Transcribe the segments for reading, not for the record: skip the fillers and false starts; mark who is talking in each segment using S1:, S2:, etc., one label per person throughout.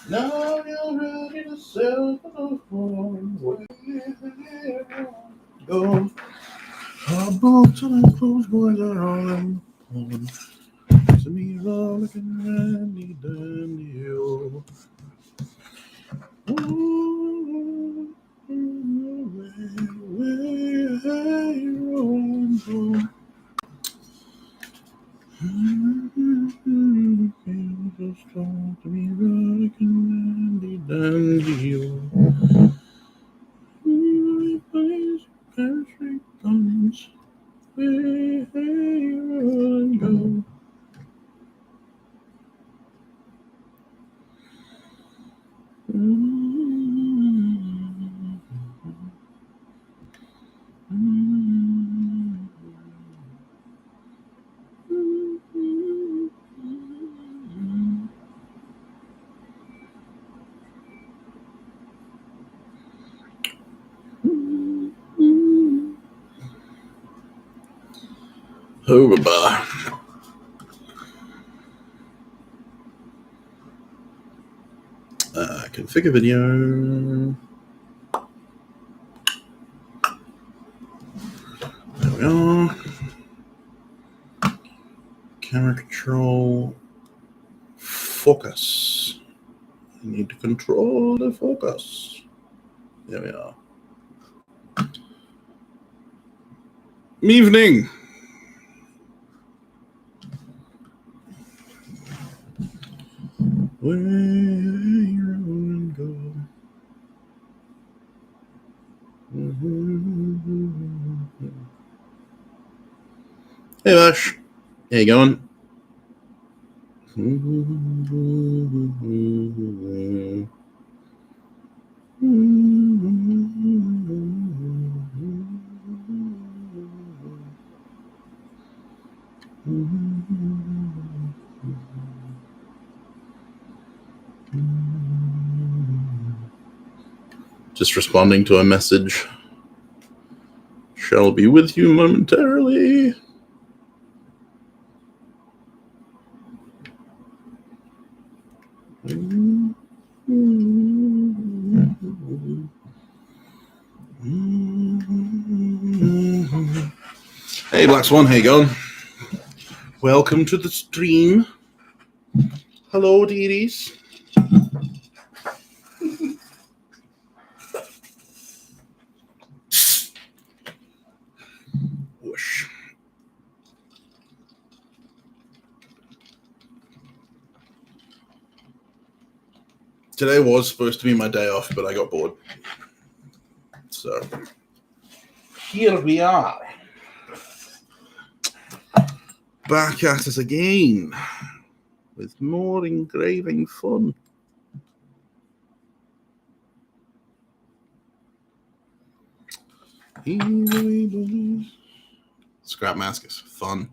S1: Now you're ready to sell the phone. Go. Our boats and clothes boys are all in the pond. To me, all looking randy dandy. Hoorba. Configure video. There we are. Camera control. Focus. I need to control the focus. There we are. Evening. Where you go? Hey, Ash. How you going? Just responding to a message. Shall be with you momentarily. Hey, Black Swan, how you going? Welcome to the stream. Hello, deities. Whoosh. Today was supposed to be my day off, but I got bored. So, here we are. Back at us again with more engraving fun. Scrap Mascus, fun.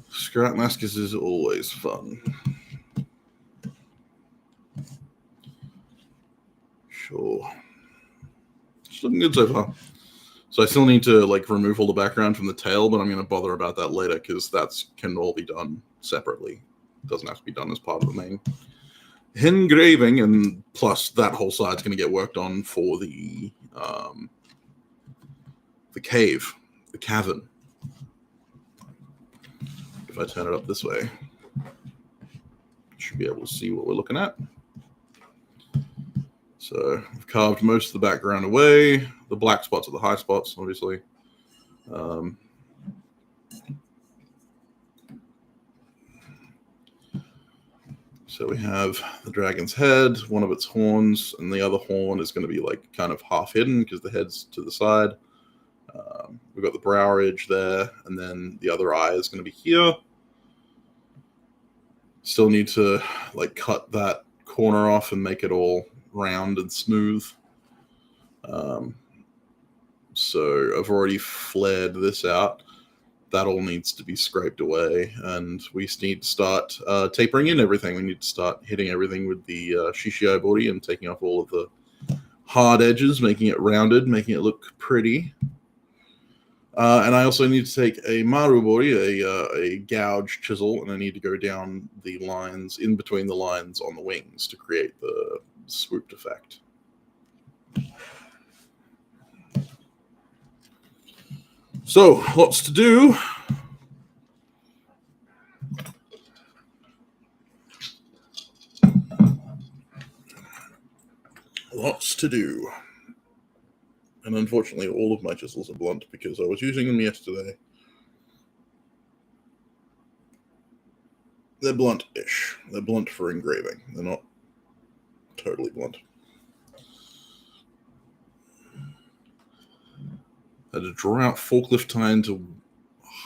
S1: Scrap Mascus is always fun. Sure. It's looking good so far. So I still need to remove all the background from the tail, but I'm going to bother about that later because that can all be done separately. It doesn't have to be done as part of the main engraving, and plus that whole side's going to get worked on for the cave, the cavern. If I turn it up this way, you should be able to see what we're looking at. So I've carved most of the background away. The black spots are the high spots, obviously. So we have the dragon's head, one of its horns, and the other horn is going to be kind of half hidden because the head's to the side. We've got the brow ridge there, and then the other eye is going to be here. Still need to cut that corner off and make it all round and smooth. So I've already flared this out. That all needs to be scraped away, and we need to start tapering in everything. We need to start hitting everything with the Shishio body and taking off all of the hard edges, making it rounded, making it look pretty. And I also need to take a marubori, a gouge chisel, and I need to go down the lines, in between the lines on the wings to create the swooped effect. So, lots to do. Lots to do. And unfortunately, all of my chisels are blunt because I was using them yesterday. They're blunt-ish. They're blunt for engraving. They're not totally blunt. I had to draw out forklift time to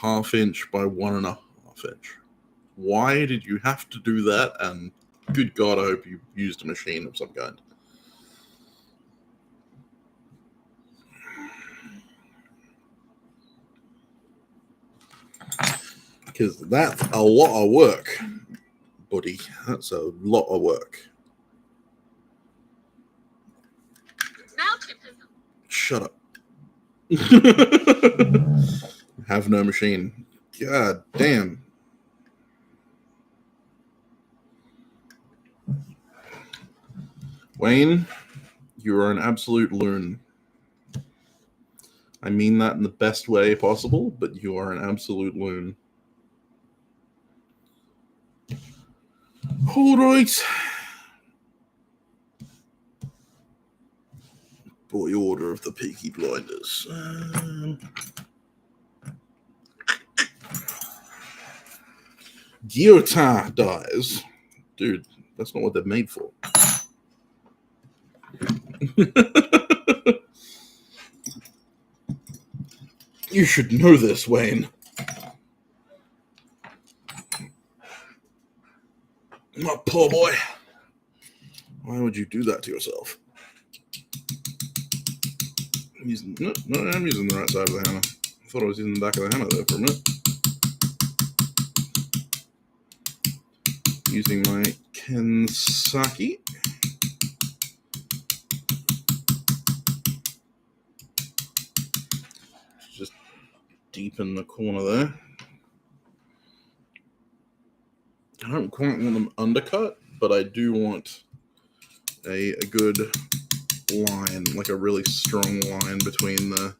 S1: 1/2 inch by 1.5 inch. Why did you have to do that? And good God, I hope you used a machine of some kind. Because that's a lot of work, buddy. That's a lot of work. Shut up. Have no machine. God damn. Wayne, you are an absolute loon. I mean that in the best way possible, but you are an absolute loon. All right. By order of the Peaky Blinders. Guillotine dies. Dude, that's not what they're made for. You should know this, Wayne. My poor boy. Why would you do that to yourself? I'm using the right side of the hammer. I thought I was using the back of the hammer there for a minute. Using my Kensaki. Just deepen the corner there. I don't quite want them undercut, but I do want a good line, like a really strong line between the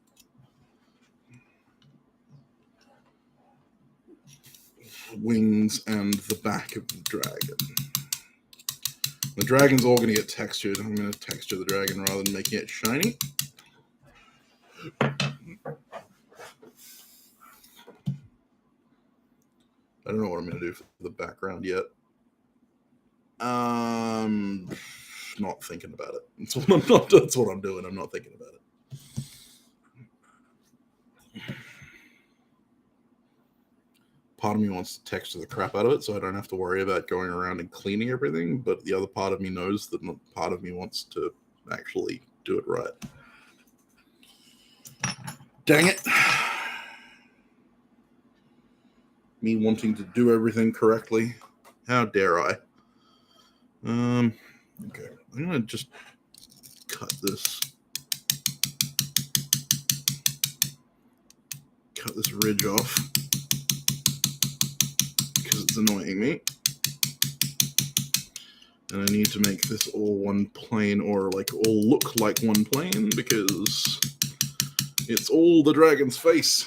S1: wings and the back of the dragon. The dragon's all going to get textured. I'm going to texture the dragon rather than making it shiny. I don't know what I'm going to do for the background yet. Not thinking about it. That's what I'm doing. I'm not thinking about it. Part of me wants to texture the crap out of it so I don't have to worry about going around and cleaning everything, but the other part of me knows that part of me wants to actually do it right. Dang it. Me wanting to do everything correctly. How dare I? Okay. I'm going to just cut this ridge off because it's annoying me. And I need to make this all one plane, or like all look like one plane, because it's all the dragon's face.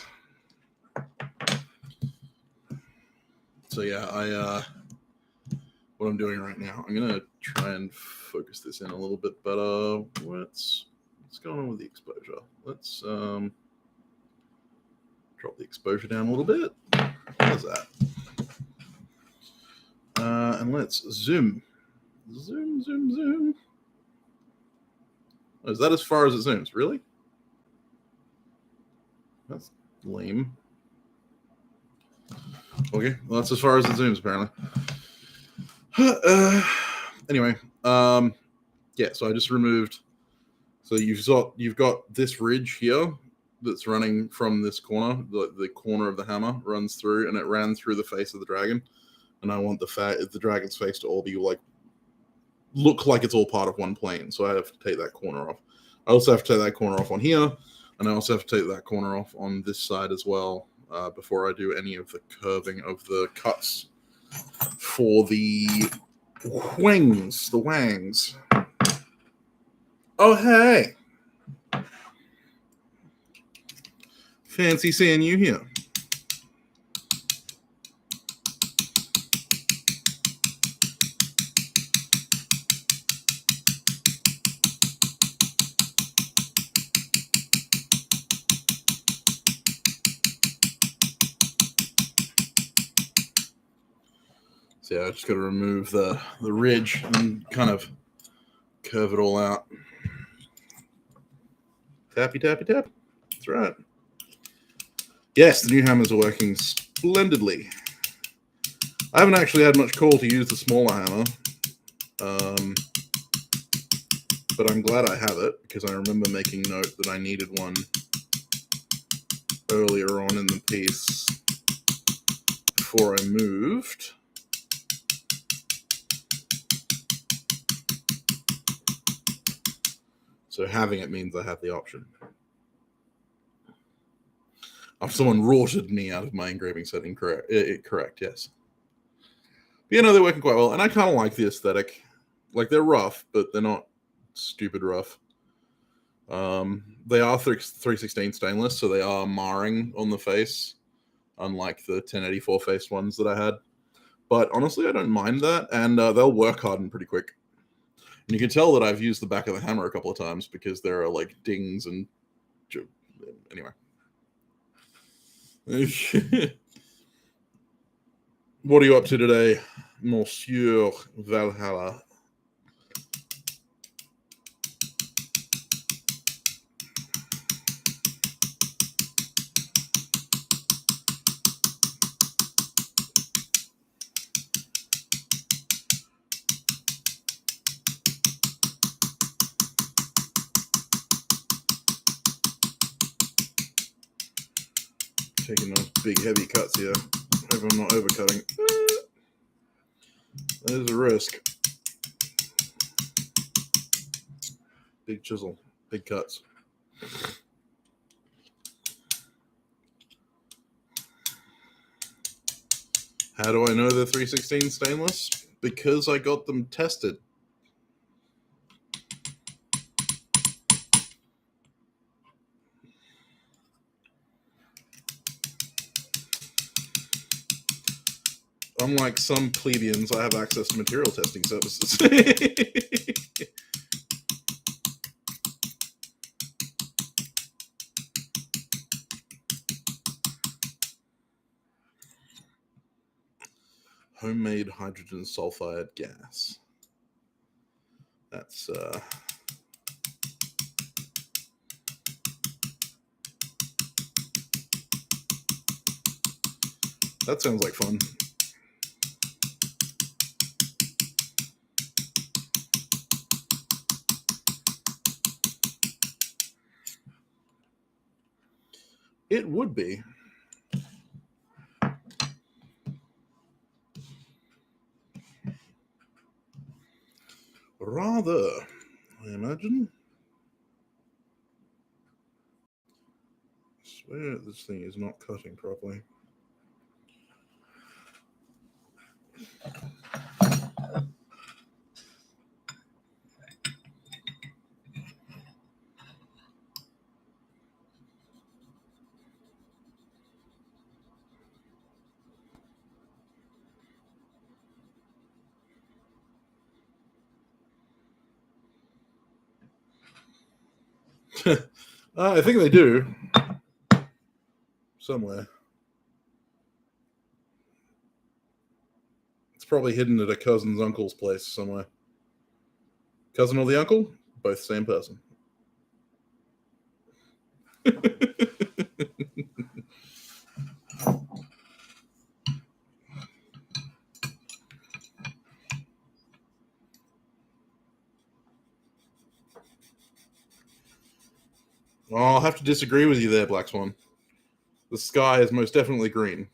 S1: So yeah, what I'm doing right now, I'm gonna try and focus this in a little bit better. What's going on with the exposure? Let's drop the exposure down a little bit. How's that? And let's zoom. Zoom. Oh, is that as far as it zooms? Really? That's lame. Okay, well, that's as far as it zooms, apparently. Anyway, yeah, so I just removed. So you've got this ridge here that's running from this corner. The corner of the hammer runs through, and it ran through the face of the dragon. And I want the dragon's face to all be like, look like it's all part of one plane. So I have to take that corner off. I also have to take that corner off on here. And I also have to take that corner off on this side as well before I do any of the curving of the cuts for the wings, the wangs. Oh, hey. Fancy seeing you here. So yeah, I just got to remove the ridge and kind of curve it all out. Tappy, tappy, tap. That's right. Yes, the new hammers are working splendidly. I haven't actually had much call to use the smaller hammer, but I'm glad I have it because I remember making note that I needed one earlier on in the piece before I moved. So having it means I have the option. If someone rorted me out of my engraving setting, correct, yes. But, you know, they're working quite well, and I kind of like the aesthetic. Like, they're rough, but they're not stupid rough. They are 316 stainless, so they are marring on the face, unlike the 1084 face ones that I had. But honestly, I don't mind that, and they'll work harden pretty quick. And you can tell that I've used the back of the hammer a couple of times because there are like dings and anyway. What are you up to today, Monsieur Valhalla? Taking those big heavy cuts here. Hope I'm not overcutting. There's a risk. Big chisel, big cuts. How do I know they're 316 stainless? Because I got them tested. Unlike some plebeians, I have access to material testing services. Homemade hydrogen sulfide gas. That's that sounds like fun. It would be. Rather, I imagine. I swear this thing is not cutting properly. I think they do. Somewhere. It's probably hidden at a cousin's uncle's place somewhere. Cousin or the uncle? Both same person. Well, I'll have to disagree with you there, Black Swan. The sky is most definitely green.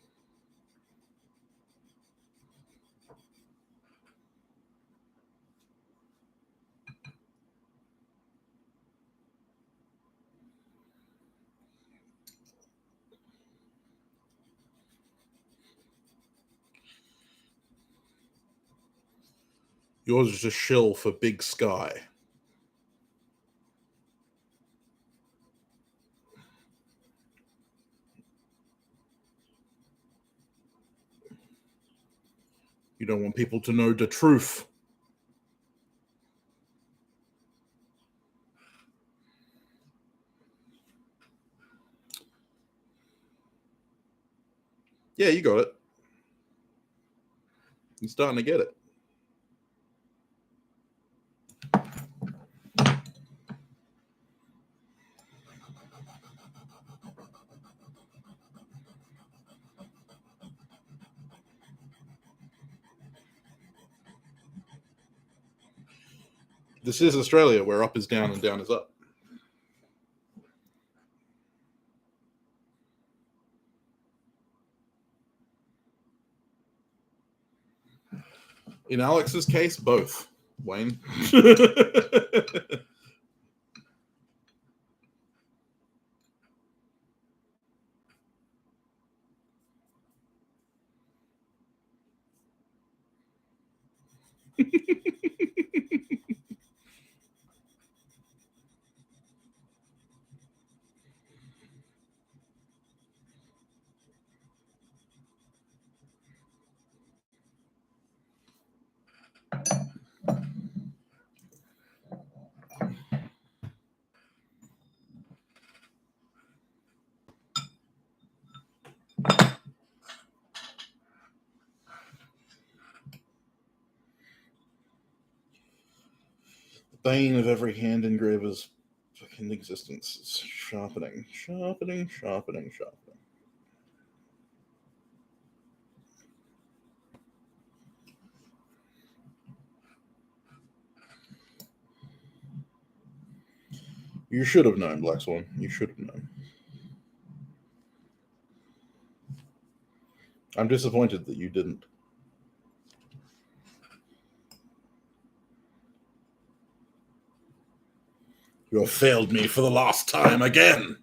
S1: Yours is a shill for Big Sky. You don't want people to know the truth. Yeah, you got it. You're starting to get it. This is Australia, where up is down and down is up. In Alex's case, both, Wayne. Bane of every hand engraver's fucking existence. It's sharpening, sharpening, sharpening, sharpening. You should have known, Black Swan. You should have known. I'm disappointed that you didn't. You have failed me for the last time again.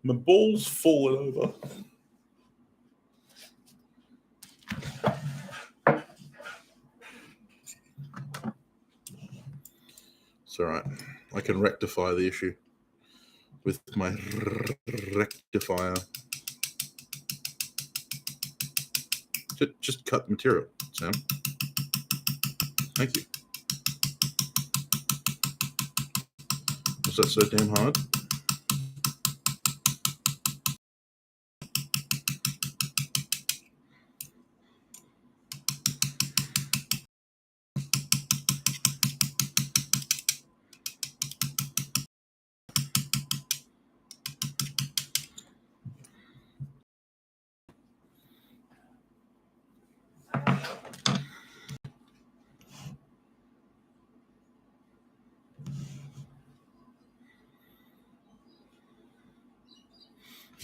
S1: My ball's falling over. It's all right. I can rectify the issue with my rectifier. Just cut the material, Sam. Thank you. Was that so damn hard?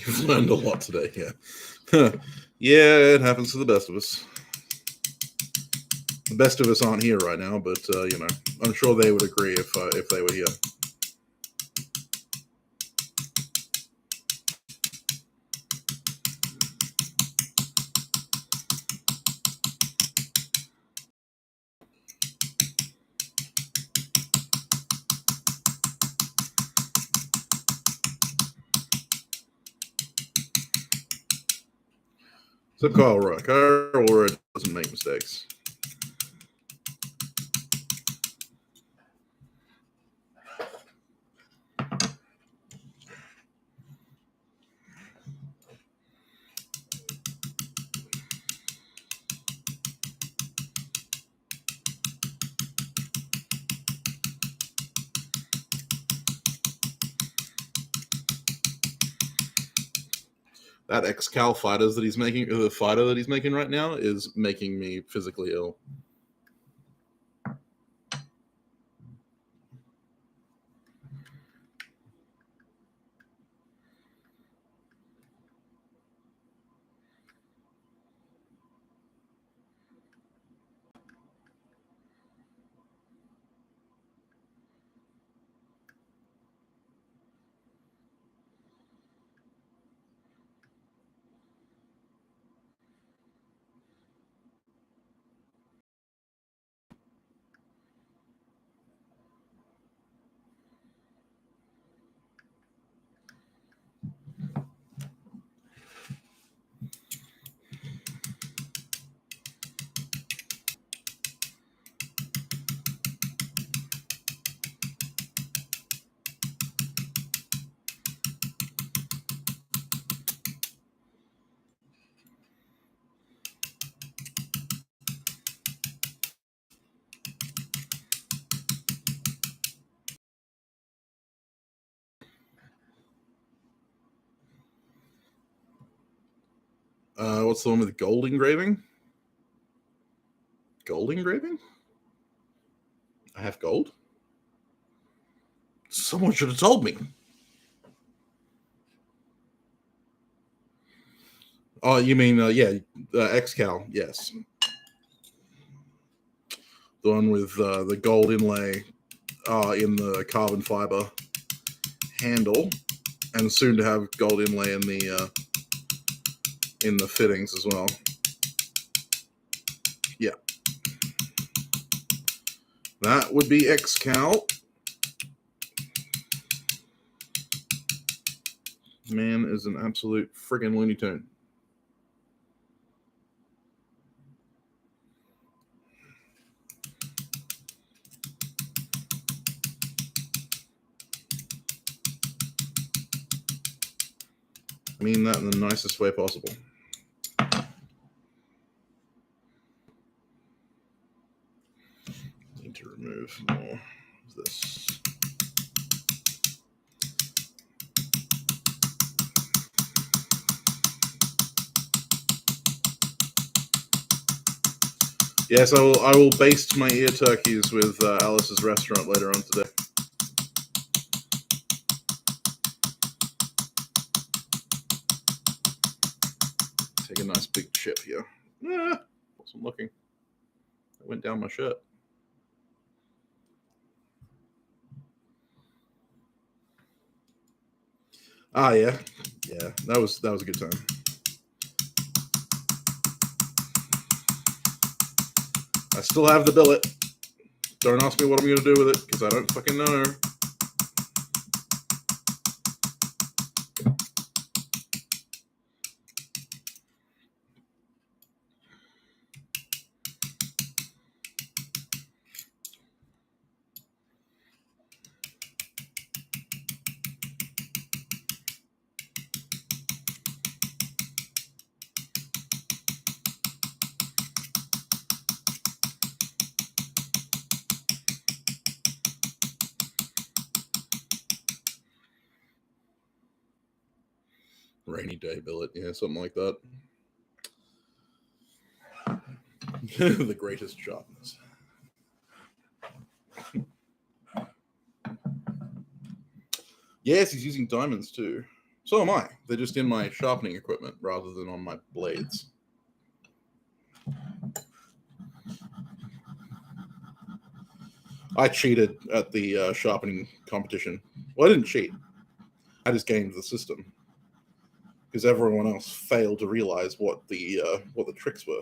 S1: You've learned a lot today, yeah. Yeah, it happens to the best of us. The best of us aren't here right now, but I'm sure they would agree if they were here. So Kyle Roy doesn't make mistakes. That Excal fighters that he's making, the fighter that he's making right now, is making me physically ill. What's the one with gold engraving? Gold engraving? I have gold? Someone should have told me. Oh, you mean, Xcal, yes. The one with the gold inlay in the carbon fiber handle, and soon to have gold inlay in the fittings as well. Yeah. That would be Xcal. Man is an absolute friggin' Looney Tune. I mean that in the nicest way possible. Need to remove more of this. Yes, I will baste my ear turkeys with Alice's restaurant later on today. Take a nice big chip here. Wasn't looking. It went down my shirt. Ah, yeah. That was a good time. I still have the billet. Don't ask me what I'm going to do with it, because I don't fucking know. Rainy day billet, yeah, something like that. The greatest sharpness. Yes, he's using diamonds too. So am I. They're just in my sharpening equipment rather than on my blades. I cheated at the sharpening competition. Well, I didn't cheat. I just gamed the system because everyone else failed to realize what the tricks were.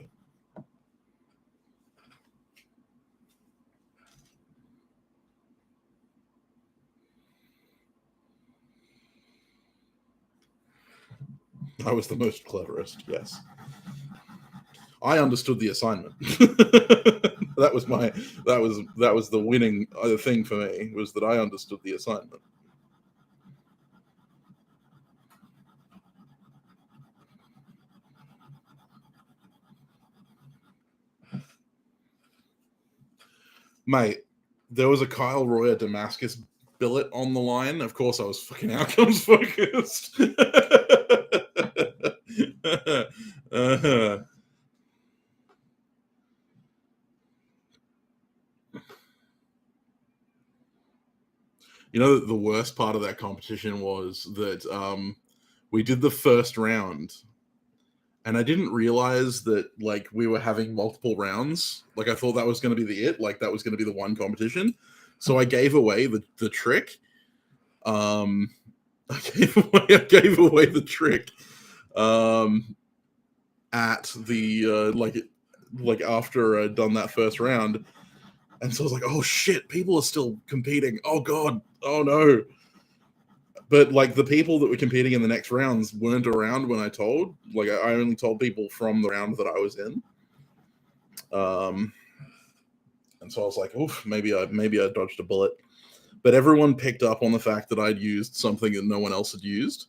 S1: I was the most cleverest. Yes, I understood the assignment. That was the winning thing for me, was that I understood the assignment. Mate, there was a Kyle Royer Damascus billet on the line. Of course, I was fucking outcomes focused. You know, the worst part of that competition was that we did the first round, and I didn't realize that like we were having multiple rounds. Like I thought that was going to be that was going to be the one competition. So I gave away the trick. I gave away the trick at the like after I'd done that first round, and so I was like, oh shit, people are still competing. Oh god, oh no. But like the people that were competing in the next rounds weren't around when I told. Like I only told people from the round that I was in. And so I was like, oof, maybe I dodged a bullet. But everyone picked up on the fact that I'd used something that no one else had used.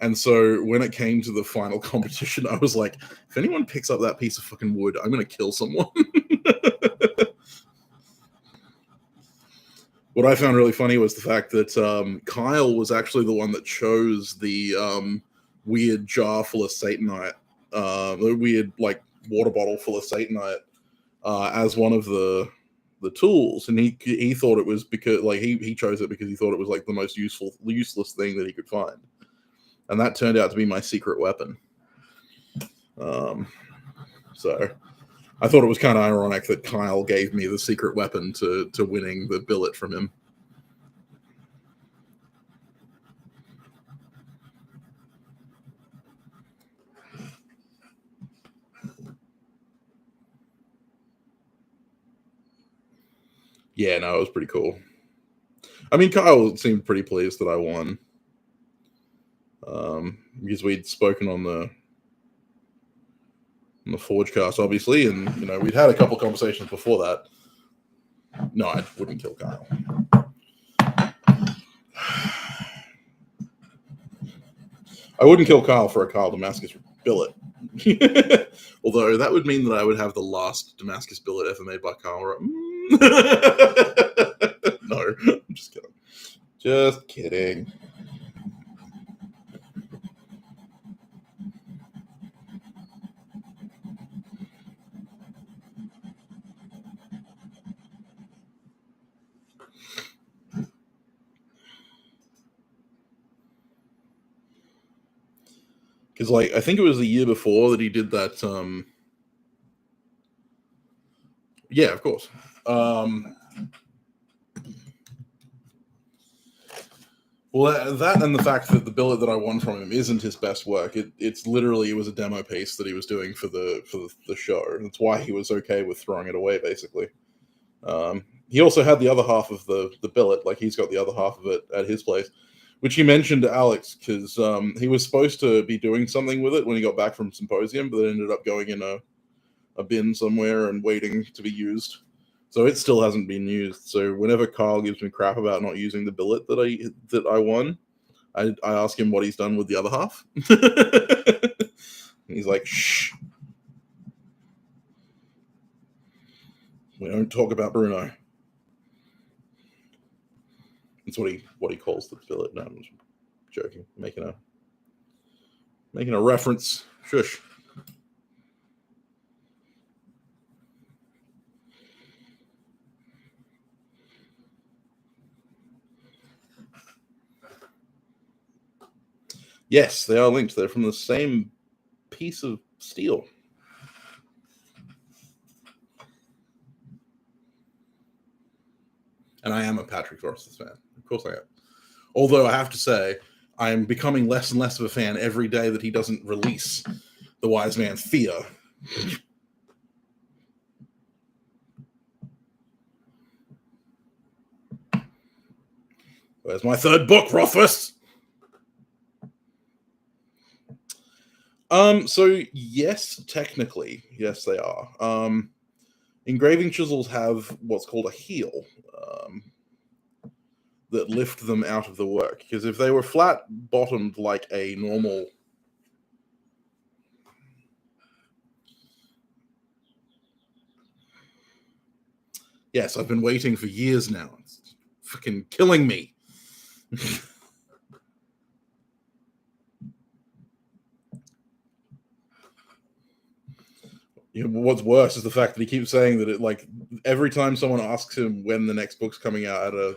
S1: And so when it came to the final competition, I was like, if anyone picks up that piece of fucking wood, I'm going to kill someone. What I found really funny was the fact that Kyle was actually the one that chose the weird jar full of Satanite a weird like water bottle full of Satanite as one of the tools, and he thought it was because like he chose it because he thought it was like the most useless thing that he could find, and that turned out to be my secret weapon. So I thought it was kind of ironic that Kyle gave me the secret weapon to winning the billet from him. Yeah, no, it was pretty cool. I mean, Kyle seemed pretty pleased that I won. Because we'd spoken on the Forgecast, obviously, and we'd had a couple conversations before that. No, I wouldn't kill Kyle. I wouldn't kill Kyle for a Kyle Damascus billet. Although that would mean that I would have the last Damascus billet ever made by Kyle. No, I'm just kidding. Just kidding. Because, like, I think it was the year before that he did that. Yeah, of course. Well, that and the fact that the billet that I won from him isn't his best work. It was a demo piece that he was doing for the show. That's why he was okay with throwing it away, basically. He also had the other half of the billet, like he's got the other half of it at his place, which he mentioned to Alex because he was supposed to be doing something with it when he got back from Symposium, but it ended up going in a bin somewhere and waiting to be used. So it still hasn't been used. So whenever Kyle gives me crap about not using the billet that I won, I ask him what he's done with the other half. He's like, shh. We don't talk about Bruno. That's what he calls the billet. No, I'm just joking, making a reference. Shush. Yes, they are linked. They're from the same piece of steel. And I am a Patrick Forrest's fan. Of course I am. Although I have to say, I am becoming less and less of a fan every day that he doesn't release The Wise Man's Fear. Where's my third book, Rothfuss? So yes, technically, yes, they are. Engraving chisels have what's called a heel that lift them out of the work. Because if they were flat bottomed like a normal Yes, I've been waiting for years now. It's fucking killing me. What's worse is the fact that he keeps saying that it, like, every time someone asks him when the next book's coming out at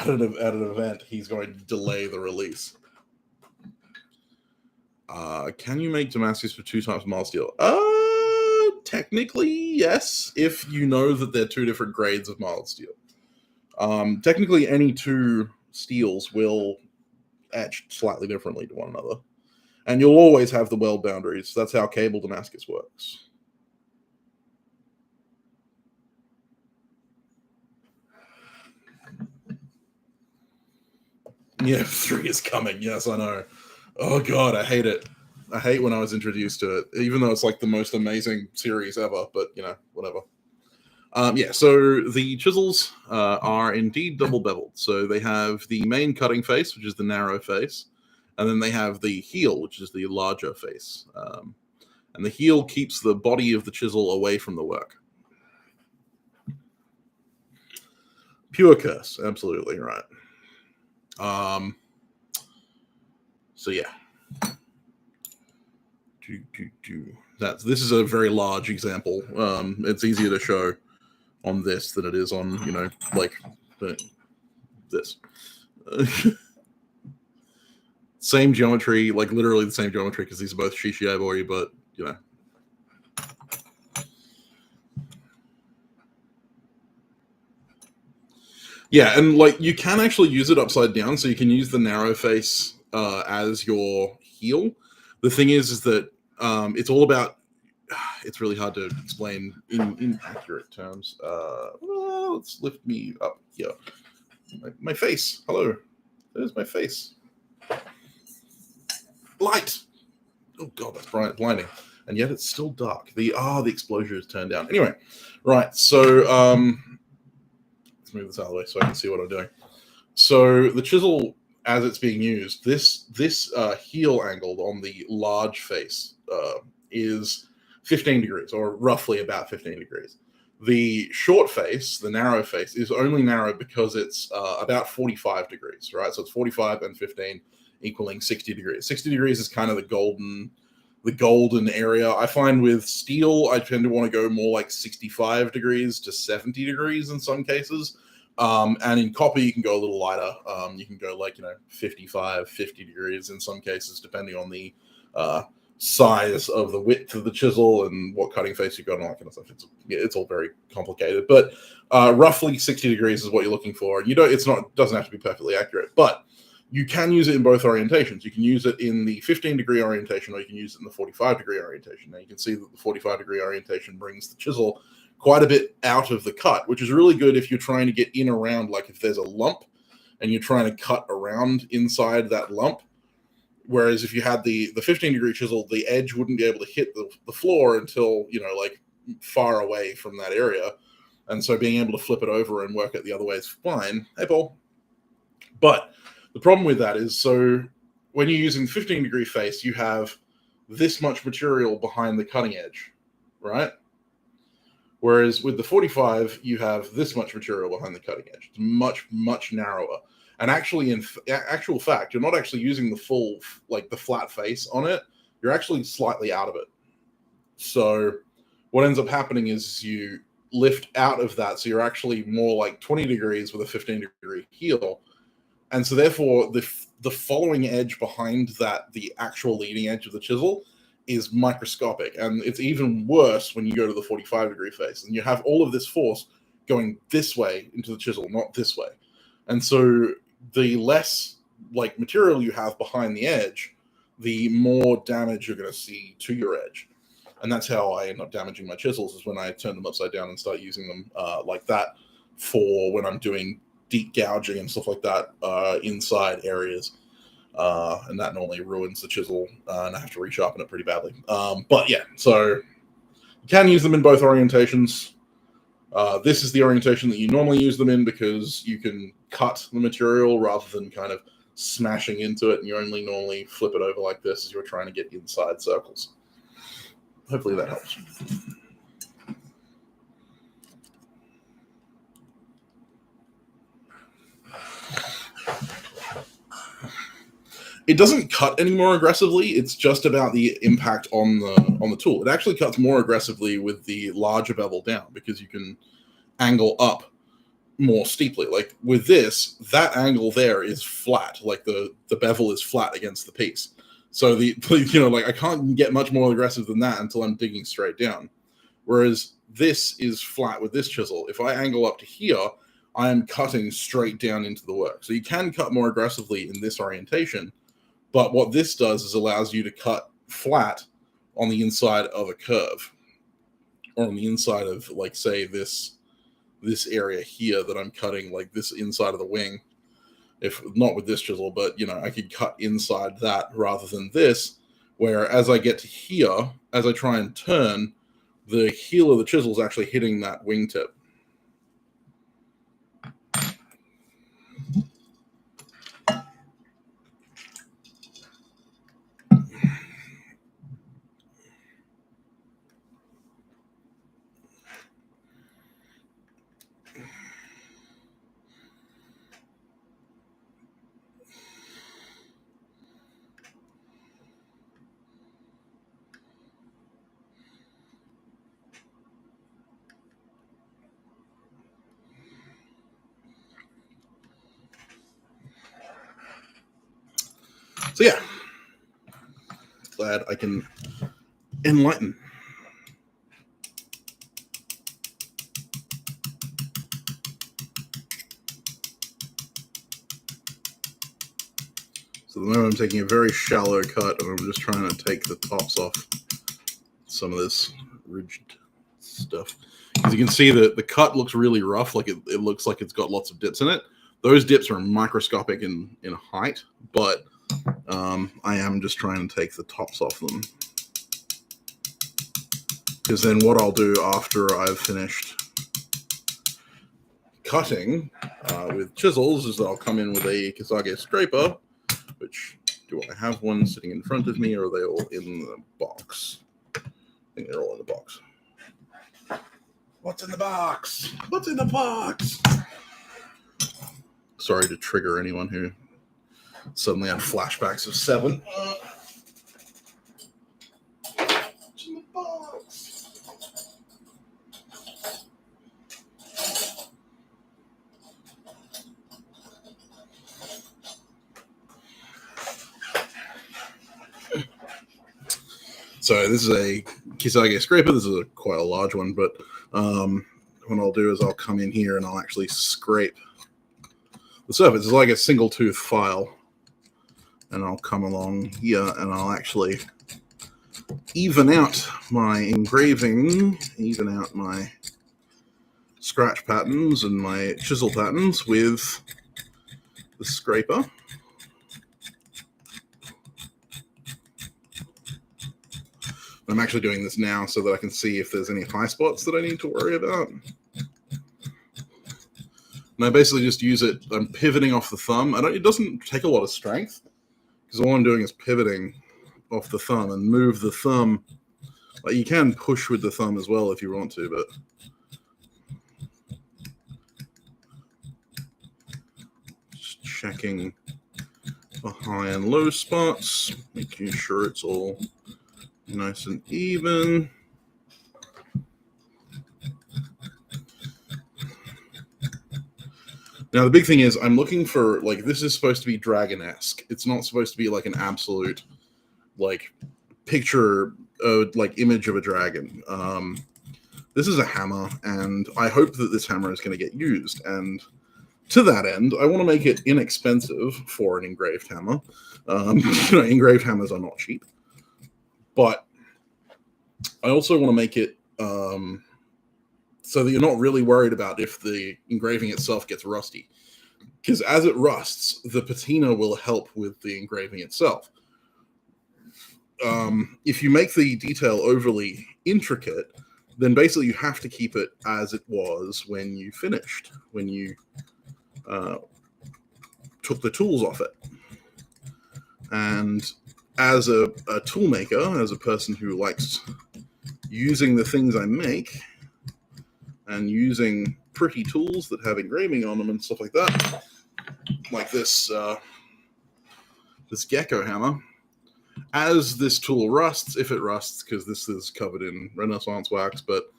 S1: an event, he's going to delay the release. Can you make Damascus for 2 times mild steel? Technically, yes, if you know that they're 2 different grades of mild steel. Technically, any 2 steels will etch slightly differently to one another. And you'll always have the weld boundaries. That's how cable Damascus works. Yeah, 3 is coming. Yes, I know. Oh, God, I hate it. I hate when I was introduced to it, even though it's like the most amazing series ever, but, whatever. Yeah, so the chisels are indeed double beveled. So they have the main cutting face, which is the narrow face, and then they have the heel, which is the larger face. And the heel keeps the body of the chisel away from the work. Pure curse, absolutely right. So yeah. This is a very large example. It's easier to show on this than it is on, you know, like this. Same geometry, like literally the same geometry, because these are both Shishiabori, but, you know. Yeah, and like you can actually use it upside down, so you can use the narrow face as your heel. The thing is that it's all about. It's really hard to explain in accurate terms. Let's lift me up here. My face. Hello. There's my face. Light. Oh god, that's blinding. And yet it's still dark. The exposure is turned down. Anyway, right. So let's move this out of the way so I can see what I'm doing. So the chisel, as it's being used, this heel angled on the large face is 15 degrees, or roughly about 15 degrees. The short face, the narrow face, is only narrow because it's about 45 degrees, right? So it's 45 and 15 equaling 60 degrees. 60 degrees is kind of the golden area. I find with steel, I tend to want to go more like 65 degrees to 70 degrees in some cases. And in copper, you can go a little lighter. You can go like, 55, 50 degrees in some cases, depending on the size of the width of the chisel and what cutting face you've got and all that kind of stuff. It's all very complicated, but roughly 60 degrees is what you're looking for. And doesn't have to be perfectly accurate, but you can use it in both orientations. You can use it in the 15-degree orientation, or you can use it in the 45-degree orientation. Now you can see that the 45-degree orientation brings the chisel quite a bit out of the cut, which is really good if you're trying to get in around, like if there's a lump and you're trying to cut around inside that lump. Whereas if you had the 15-degree chisel, the edge wouldn't be able to hit the floor until, like far away from that area. And so being able to flip it over and work it the other way is fine. Hey, Paul. But the problem with that is, so when you're using 15-degree face, you have this much material behind the cutting edge, right? Whereas with the 45, you have this much material behind the cutting edge. It's much, much narrower. And actually, in actual fact, you're not actually using the full, like the flat face on it. You're actually slightly out of it. So what ends up happening is you lift out of that. So you're actually more like 20 degrees with a 15-degree heel. And so therefore, the following edge behind that, the actual leading edge of the chisel, is microscopic. And it's even worse when you go to the 45-degree face. And you have all of this force going this way into the chisel, not this way. And so the less like material you have behind the edge, the more damage you're going to see to your edge. And that's how I end up damaging my chisels, is when I turn them upside down and start using them like that for when I'm doing deep gouging and stuff like that inside areas. And that normally ruins the chisel, and I have to resharpen it pretty badly. But yeah, so you can use them in both orientations. This is the orientation that you normally use them in because you can cut the material rather than kind of smashing into it, and you only normally flip it over like this as you're trying to get inside circles. Hopefully that helps. It doesn't cut any more aggressively. It's just about the impact on the tool. It actually cuts more aggressively with the larger bevel down, because you can angle up more steeply. Like with this, that angle there is flat. Like the bevel is flat against the piece. So I can't get much more aggressive than that until I'm digging straight down. Whereas this is flat with this chisel. If I angle up to here, I am cutting straight down into the work. So you can cut more aggressively in this orientation. But what this does is allows you to cut flat on the inside of a curve, or on the inside of, like, say, this area here that I'm cutting, like this inside of the wing. If not with this chisel, but I could cut inside that rather than this, where as I get to here, as I try and turn, the heel of the chisel is actually hitting that wingtip. So yeah, glad I can enlighten. So at the moment I'm taking a very shallow cut, and I'm just trying to take the tops off some of this ridged stuff. As you can see, the cut looks really rough, like it looks like it's got lots of dips in it. Those dips are microscopic in height, but I am just trying to take the tops off them. Because then what I'll do after I've finished cutting with chisels is that I'll come in with a Kasage scraper, which, do I have one sitting in front of me, or are they all in the box? I think they're all in the box. What's in the box? What's in the box? Sorry to trigger anyone who suddenly had flashbacks of 7. What's in the box? So this is a Kasage scraper. This is quite a large one, but what I'll do is I'll come in here and I'll actually scrape the surface. It's like a single tooth file, and I'll come along here and I'll actually even out my engraving, even out my scratch patterns and my chisel patterns with the scraper. I'm actually doing this now so that I can see if there's any high spots that I need to worry about. And I basically just use it, I'm pivoting off the thumb. It doesn't take a lot of strength, because all I'm doing is pivoting off the thumb and move the thumb. Like, you can push with the thumb as well if you want to, but just checking the high and low spots, making sure it's all nice and even. Now, the big thing is I'm looking for, like, this is supposed to be dragon-esque. It's not supposed to be like an absolute, like, picture, like, image of a dragon. This is a hammer, and I hope that this hammer is going to get used. And to that end, I want to make it inexpensive for an engraved hammer. Engraved hammers are not cheap. But I also want to make it so that you're not really worried about if the engraving itself gets rusty. Because as it rusts, the patina will help with the engraving itself. If you make the detail overly intricate, then basically you have to keep it as it was when you finished, when you took the tools off it. And as a tool maker, as a person who likes using the things I make and using pretty tools that have engraving on them and stuff like that, like this this gecko hammer, as this tool rusts, if it rusts, because this is covered in Renaissance wax, but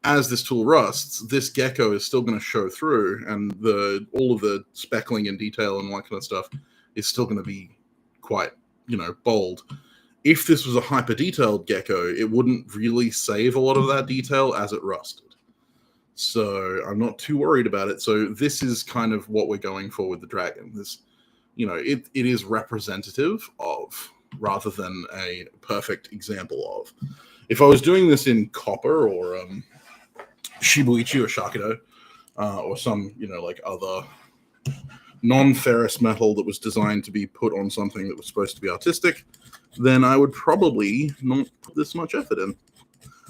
S1: as this tool rusts, this gecko is still going to show through, and all of the speckling and detail and all that kind of stuff is still going to be quite, bold. If this was a hyper-detailed gecko, it wouldn't really save a lot of that detail as it rusted. So I'm not too worried about it. So this is kind of what we're going for with the dragon. This, it is representative of, rather than a perfect example of. If I was doing this in copper or shibuichi or shakido, or some, like other non-ferrous metal that was designed to be put on something that was supposed to be artistic, then I would probably not put this much effort in.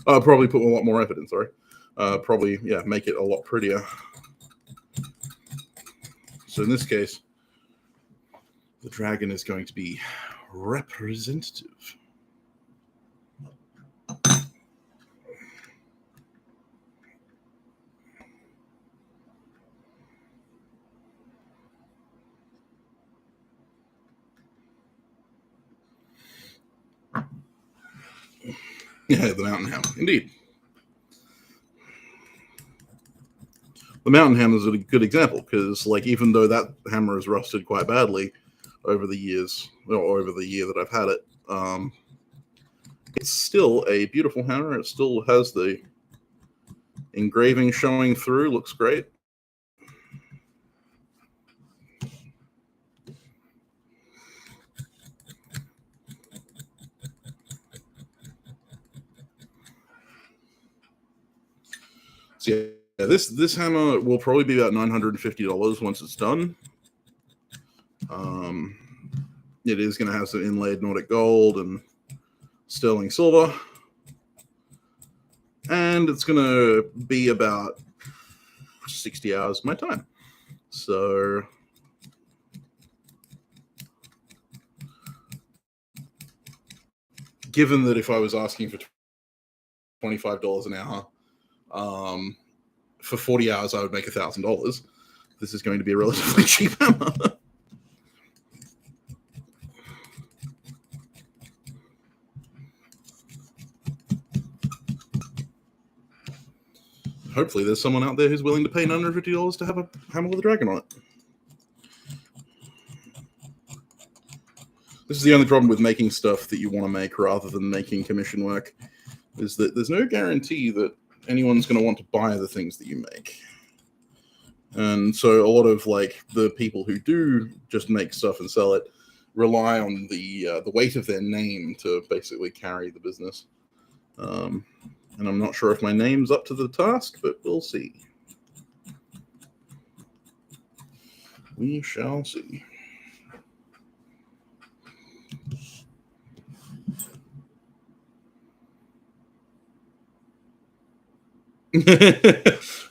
S1: I'd probably put a lot more effort in, sorry. Make it a lot prettier. So in this case, the dragon is going to be representative. Yeah, the mountain hammer, indeed. The mountain hammer is a good example because, like, even though that hammer is rusted quite badly, over the years, or over the year that I've had it. It's still a beautiful hammer. It still has the engraving showing through. Looks great. So yeah, this hammer will probably be about $950 once it's done. It is going to have some inlaid Nordic gold and sterling silver, and it's going to be about 60 hours of my time. So given that if I was asking for $25 an hour, for 40 hours I would make $1,000. This is going to be a relatively cheap hammer. Hopefully there's someone out there who's willing to pay $950 to have a hammer with a dragon on it. This is the only problem with making stuff that you want to make rather than making commission work, is that there's no guarantee that anyone's going to want to buy the things that you make. And so a lot of like the people who do just make stuff and sell it rely on the weight of their name to basically carry the business. And I'm not sure if my name's up to the task, but we'll see. We shall see.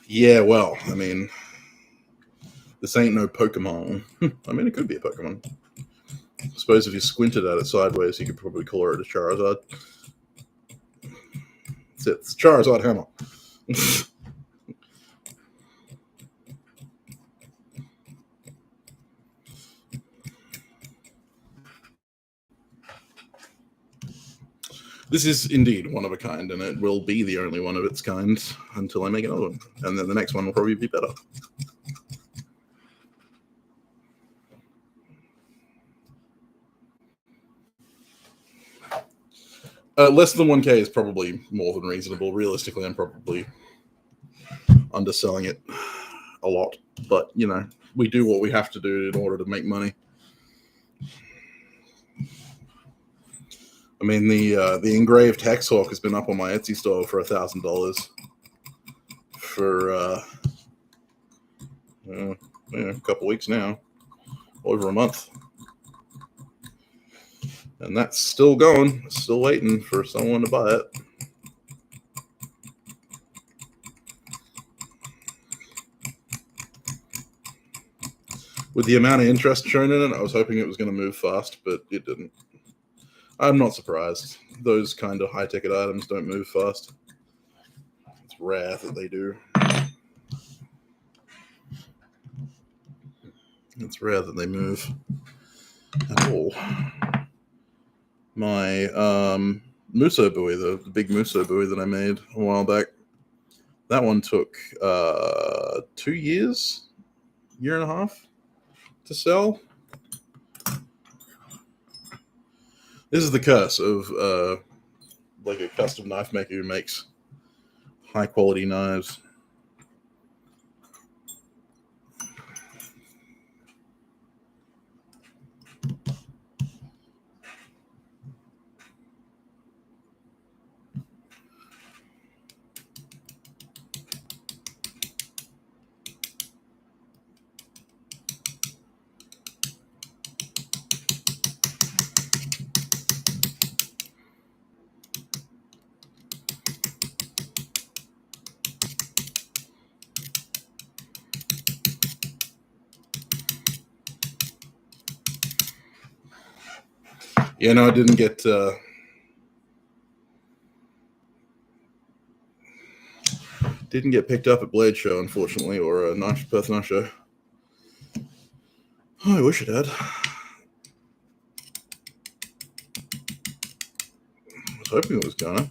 S1: Yeah, well, I mean, this ain't no Pokemon. I mean, it could be a Pokemon. I suppose if you squinted at it sideways, you could probably call it a Charizard. It's Charizard hammer. This is indeed one of a kind, and it will be the only one of its kind until I make another one. And then the next one will probably be better. Less than 1K is probably more than reasonable. Realistically, I'm probably underselling it a lot. But, you know, we do what we have to do in order to make money. I mean, the engraved Hexhawk has been up on my Etsy store for $1,000 for a couple weeks now, over a month. And that's still going, still waiting for someone to buy it. With the amount of interest shown in it, I was hoping it was going to move fast, but it didn't. I'm not surprised. Those kind of high-ticket items don't move fast. It's rare that they do. It's rare that they move at all. My Muso buoy, the big Muso buoy that I made a while back, that one took 2 years, year and a half to sell. This is the curse of like a custom knife maker who makes high quality knives. Yeah, no, I didn't get picked up at Blade Show, unfortunately, or a Perth Knife Show. Oh, I wish it had. I was hoping it was gonna.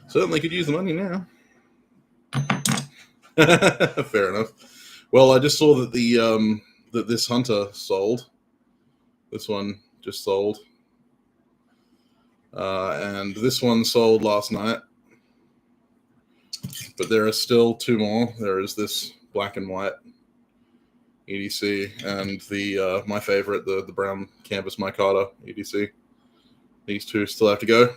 S1: Certainly could use the money now. Fair enough. Well, I just saw that that this hunter sold. This one just sold, and this one sold last night. But there are still two more. There is this black and white EDC and the my favorite, the brown canvas micarta EDC. These two still have to go.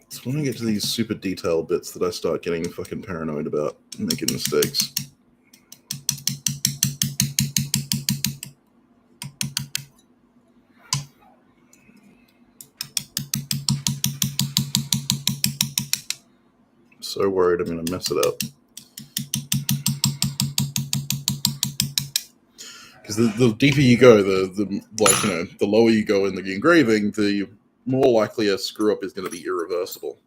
S1: It's when I get to these super detailed bits that I start getting fucking paranoid about making mistakes. So worried I'm going to mess it up. Because the deeper you go, the lower you go in the engraving, the more likely a screw up is going to be irreversible.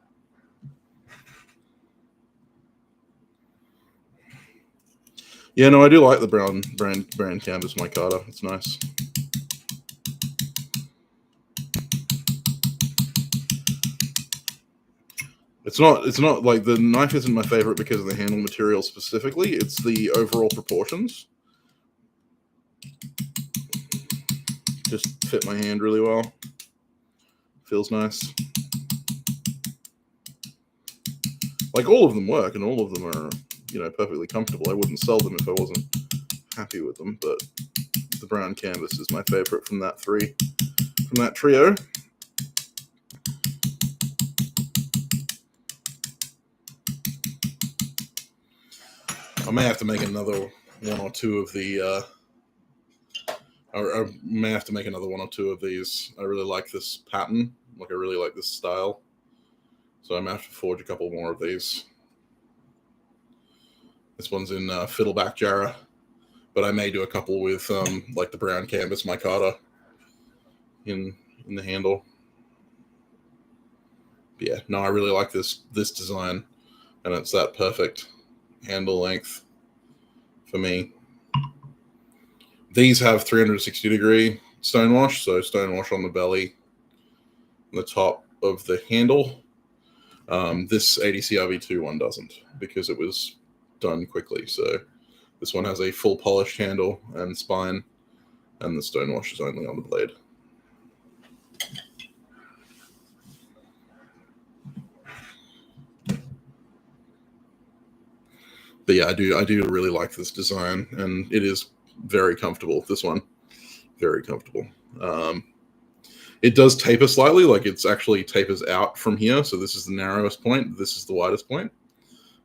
S1: Yeah, no, I do like the brown canvas micarta. It's nice. It's not like the knife isn't my favorite because of the handle material specifically. It's the overall proportions. Just fit my hand really well. Feels nice. Like all of them work, and all of them are, perfectly comfortable. I wouldn't sell them if I wasn't happy with them, but the brown canvas is my favorite from that trio. I may have to make another one or two of the. I may have to make another one or two of these. I really like this pattern. Like, I really like this style. So I may have to forge a couple more of these. This one's in Fiddleback Jarrah, but I may do a couple with like the brown canvas micarta in the handle. But yeah, no, I really like this design, and it's that perfect handle length for me. These have 360-degree stonewash, so stonewash on the belly, the top of the handle. This ADC RV2 one doesn't, because it was done quickly. So this one has a full polished handle and spine, and the stonewash is only on the blade. But yeah, I do really like this design, and it is very comfortable. This one, very comfortable. It does taper slightly, like it's actually tapers out from here. So this is the narrowest point. This is the widest point.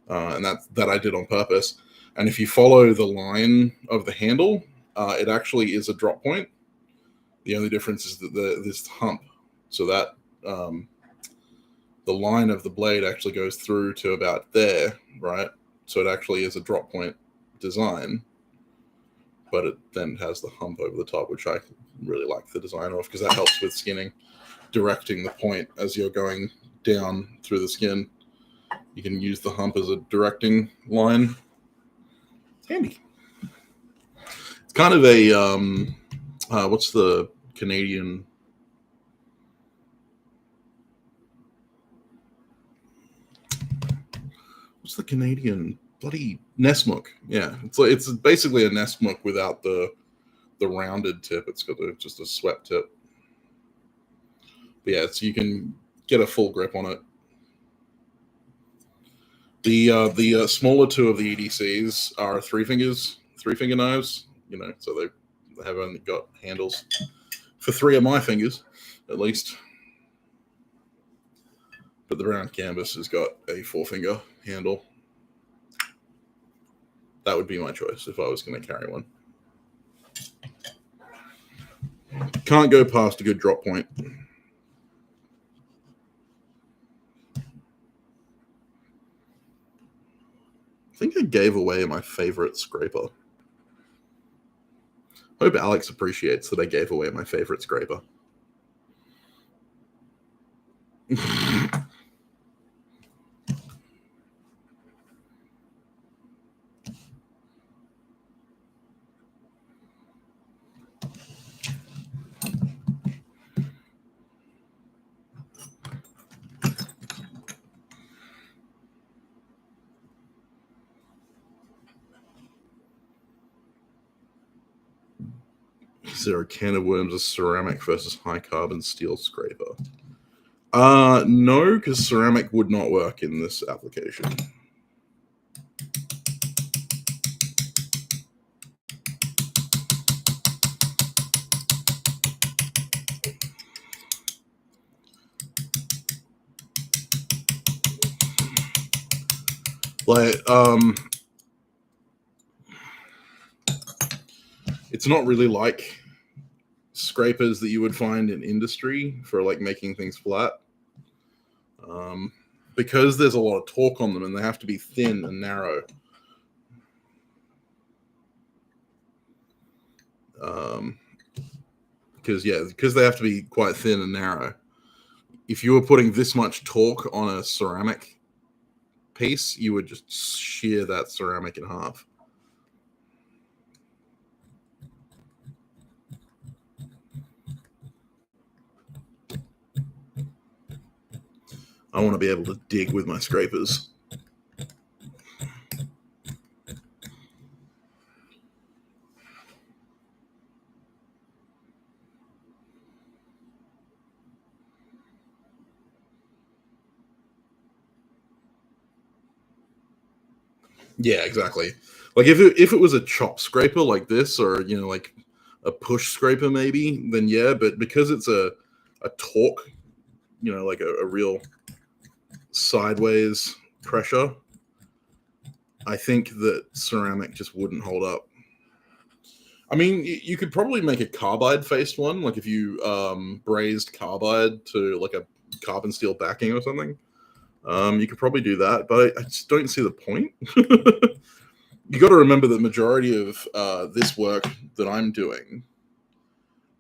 S1: And that I did on purpose. And if you follow the line of the handle, it actually is a drop point. The only difference is that this hump. So that the line of the blade actually goes through to about there, right? So it actually is a drop point design, but it then has the hump over the top, which I really like the design of, because that helps with skinning, directing the point as you're going down through the skin. You can use the hump as a directing line. It's handy. It's kind of a what's the Canadian? What's the Canadian bloody Nessmuk? Yeah, it's basically a Nessmuk without the rounded tip. It's got just a swept tip. But yeah, so you can get a full grip on it. The smaller two of the EDCs are three finger knives. So they have only got handles for three of my fingers, at least. But the brown canvas has got a 4-finger handle. That would be my choice if I was going to carry one. Can't go past a good drop point. I think I gave away my favorite scraper. I hope Alex appreciates that I gave away my favorite scraper. there a can of worms, a ceramic versus high carbon steel scraper? No, because ceramic would not work in this application. Like, it's not really like scrapers that you would find in industry for like making things flat. Because there's a lot of torque on them and they have to be thin and narrow. Because they have to be quite thin and narrow. If you were putting this much torque on a ceramic piece, you would just shear that ceramic in half. I want to be able to dig with my scrapers. Yeah, exactly. Like if it was a chop scraper like this, or like a push scraper maybe, then yeah. But because it's a torque, like a real sideways pressure, I think that ceramic just wouldn't hold up. I mean, you could probably make a carbide faced one, like if you brazed carbide to like a carbon steel backing or something. You could probably do that, but I just don't see the point. You got to remember the majority of this work that I'm doing,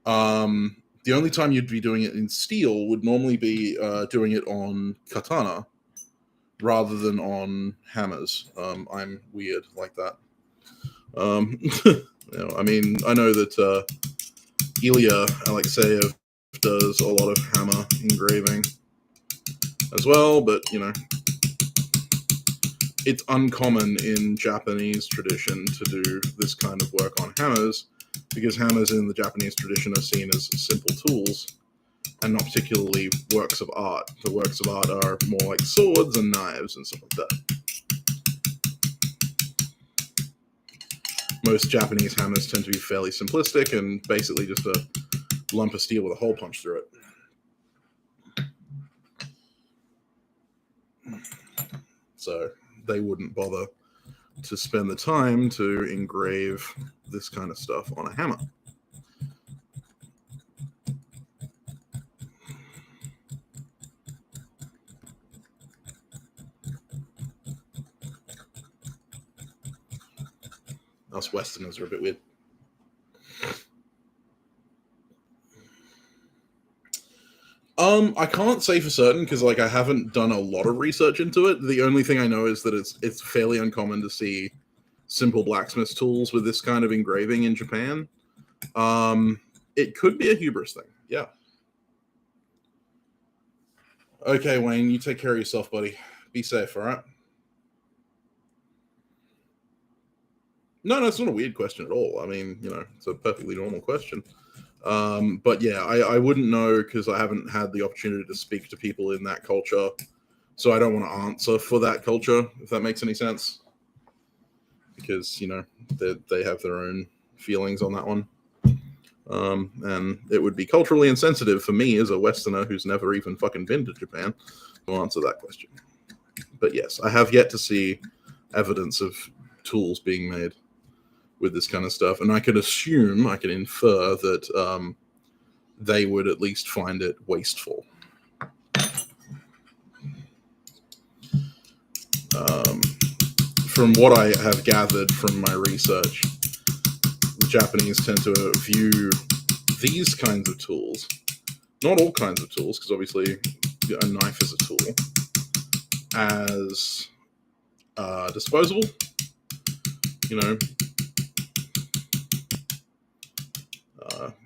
S1: the only time you'd be doing it in steel would normally be doing it on katana rather than on hammers. I'm weird like that. I mean, I know that Ilya Alexeyev does a lot of hammer engraving as well, but it's uncommon in Japanese tradition to do this kind of work on hammers, because hammers in the Japanese tradition are seen as simple tools and not particularly works of art. The works of art are more like swords and knives and stuff like that. Most Japanese hammers tend to be fairly simplistic and basically just a lump of steel with a hole punched through it. So they wouldn't bother to spend the time to engrave this kind of stuff on a hammer. Us Westerners are a bit weird. I can't say for certain because I haven't done a lot of research into it. The only thing I know is that it's fairly uncommon to see simple blacksmith tools with this kind of engraving in Japan. It could be a hubris thing. Yeah. Okay, Wayne, you take care of yourself, buddy. Be safe, all right? No, it's not a weird question at all. I mean, it's a perfectly normal question. But yeah, I wouldn't know because I haven't had the opportunity to speak to people in that culture. So I don't want to answer for that culture, if that makes any sense. Because, they have their own feelings on that one. And it would be culturally insensitive for me as a Westerner who's never even fucking been to Japan to answer that question. But yes, I have yet to see evidence of tools being made with this kind of stuff, and I can infer that they would at least find it wasteful. From what I have gathered from my research, the Japanese tend to view these kinds of tools, not all kinds of tools, because obviously a knife is a tool, as disposable.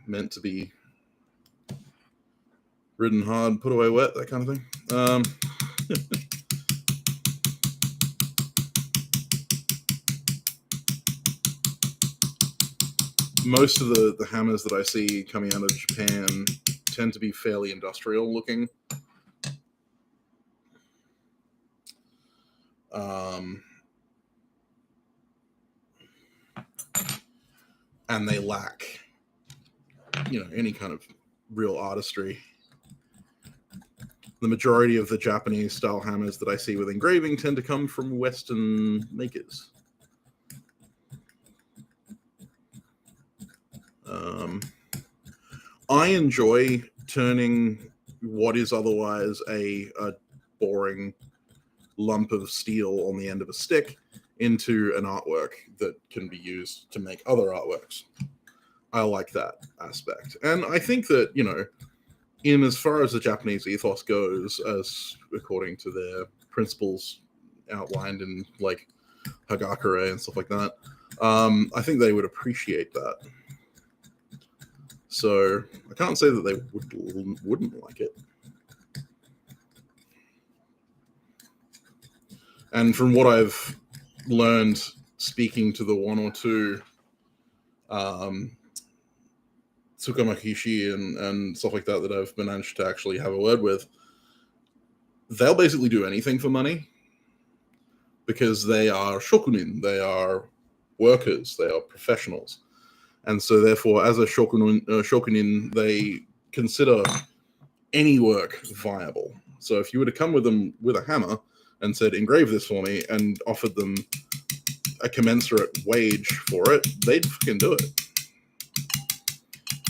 S1: Meant to be ridden hard, put away wet, that kind of thing. most of the hammers that I see coming out of Japan tend to be fairly industrial looking. And they lack, any kind of real artistry. The majority of the Japanese style hammers that I see with engraving tend to come from Western makers. I enjoy turning what is otherwise a boring lump of steel on the end of a stick into an artwork that can be used to make other artworks. I like that aspect. And I think that, in as far as the Japanese ethos goes, as according to their principles outlined in like Hagakure and stuff like that, I think they would appreciate that. So I can't say that they wouldn't like it. And from what I've learned speaking to the one or two Tsukamakishi and stuff like that I've managed to actually have a word with, they'll basically do anything for money because they are shokunin, they are workers, they are professionals. And so therefore, as a shokunin, they consider any work viable. So if you were to come with them with a hammer and said, engrave this for me, and offered them a commensurate wage for it, they'd fucking do it.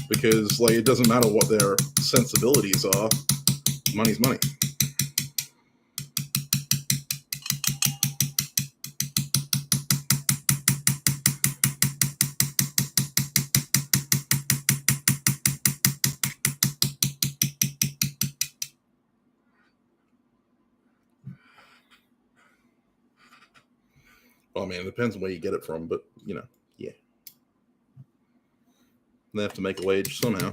S1: Because, it doesn't matter what their sensibilities are, money's money. Well, I mean, it depends on where you get it from, but, yeah. They have to make a wage somehow.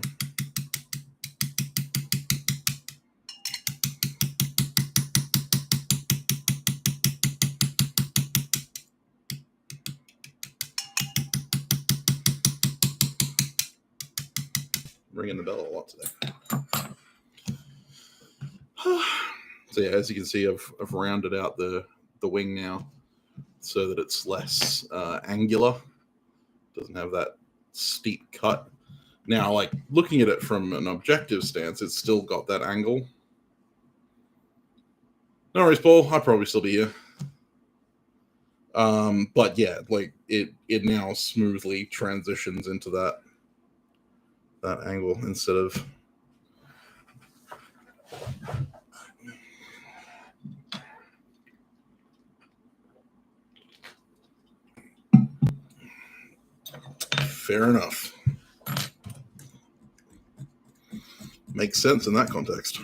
S1: Ringing the bell a lot today. So yeah, as you can see, I've rounded out the wing now so that it's less angular. Doesn't have that steep cut. Now, looking at it from an objective stance, it's still got that angle. No worries, Paul. I'll probably still be here. But yeah, it now smoothly transitions into that angle instead of fair enough. Makes sense in that context.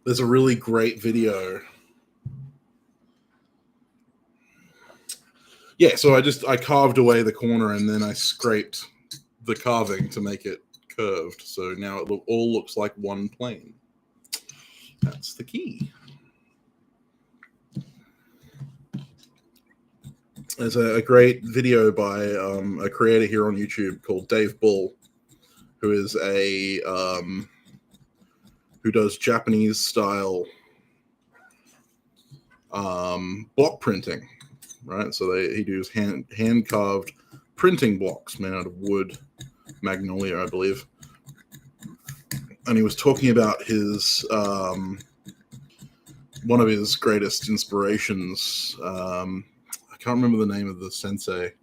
S1: There's a really great video. Yeah, so I carved away the corner and then I scraped the carving to make it curved. So now it all looks like one plane. That's the key. There's a great video by a creator here on YouTube called Dave Bull, who is who does Japanese style block printing, right? So he does hand carved printing blocks made out of wood, magnolia, I believe. And he was talking about his one of his greatest inspirations. I can't remember the name of the sensei,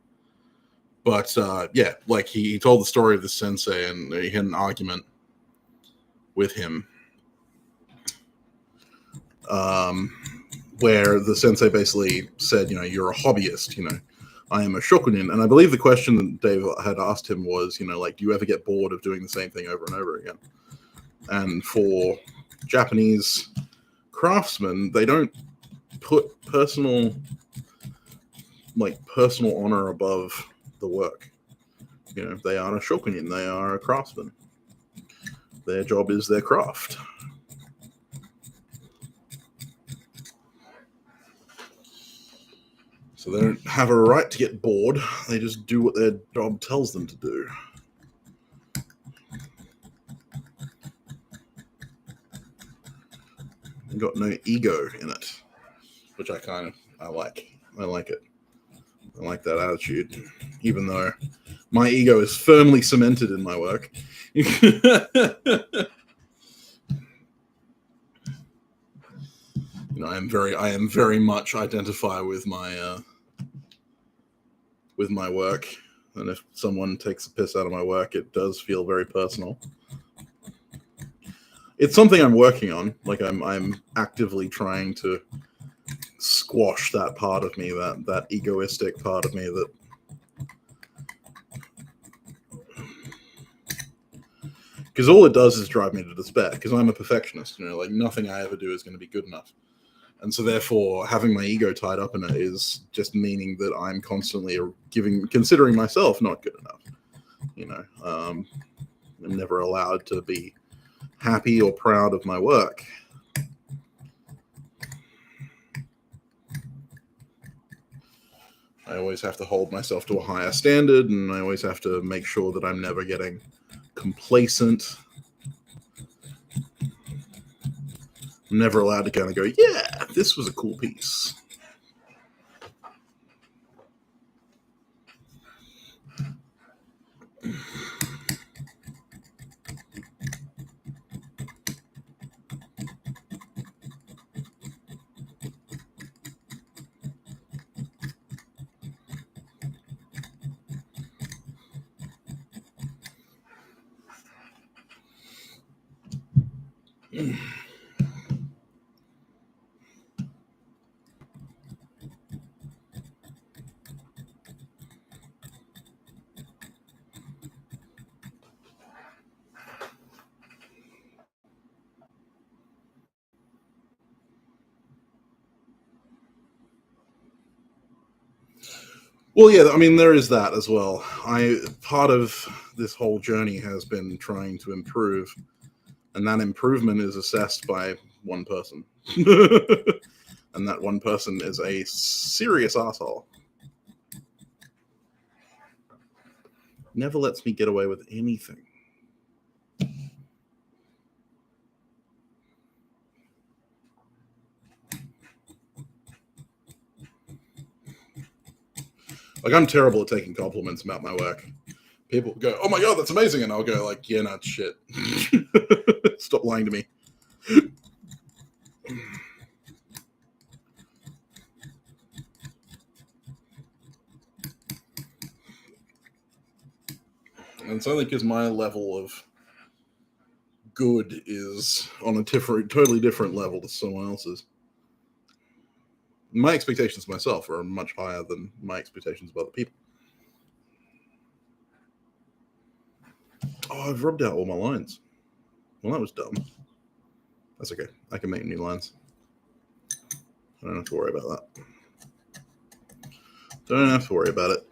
S1: but yeah, he told the story of the sensei, and he had an argument with him, where the sensei basically said, you're a hobbyist, I am a shokunin. And I believe the question that Dave had asked him was, do you ever get bored of doing the same thing over and over again? And for Japanese craftsmen, they don't put personal like personal honor above the work. You know, they are a shokunin, they are a craftsman. Their job is their craft. So they don't have a right to get bored. They just do what their job tells them to do. They've got no ego in it, which I like. I like it. I like that attitude, even though my ego is firmly cemented in my work. I am very much identify with my work, and if someone takes a piss out of my work, it does feel very personal. It's something I'm working on. Like I'm actively trying to squash that part of me, that egoistic part of me that. Because all it does is drive me to despair, because I'm a perfectionist, like nothing I ever do is going to be good enough. And so therefore, having my ego tied up in it is just meaning that I'm constantly considering myself not good enough. I'm never allowed to be happy or proud of my work. I always have to hold myself to a higher standard, and I always have to make sure that I'm never getting complacent. I'm never allowed to kind of go, yeah, this was a cool piece. Well, yeah, I mean, there is that as well. Part of this whole journey has been trying to improve, and that improvement is assessed by one person. And that one person is a serious asshole. Never lets me get away with anything. Like, I'm terrible at taking compliments about my work. People go, "Oh my god, that's amazing," and I'll go like, "Yeah, no, it's shit." Stop lying to me. And it's only because my level of good is on a totally different level to someone else's. My expectations of myself are much higher than my expectations of other people. Oh, I've rubbed out all my lines. Well, that was dumb. That's okay. I can make new lines. I don't have to worry about that. Don't have to worry about it.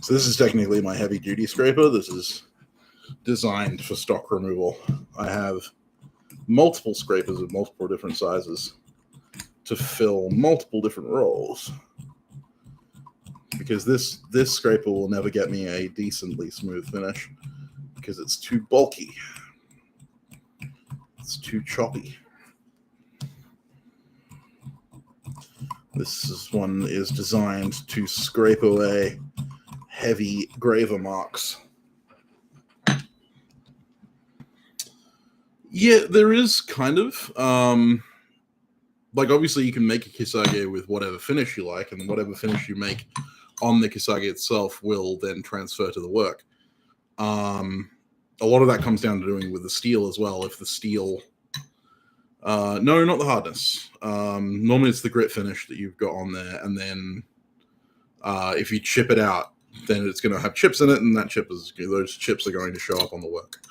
S1: So this is technically my heavy duty scraper. This is designed for stock removal. I have multiple scrapers of multiple different sizes to fill multiple different roles. Because this scraper will never get me a decently smooth finish because it's too bulky. It's too choppy. This one is designed to scrape away heavy graver marks. Yeah, there is kind of. like obviously you can make a Kisage with whatever finish you like, and whatever finish you make on the Kisage itself will then transfer to the work. A lot of that comes down to doing with the steel as well. If the steel, no, not the hardness. Normally it's the grit finish that you've got on there, and then if you chip it out, then it's going to have chips in it, and those chips are going to show up on the work.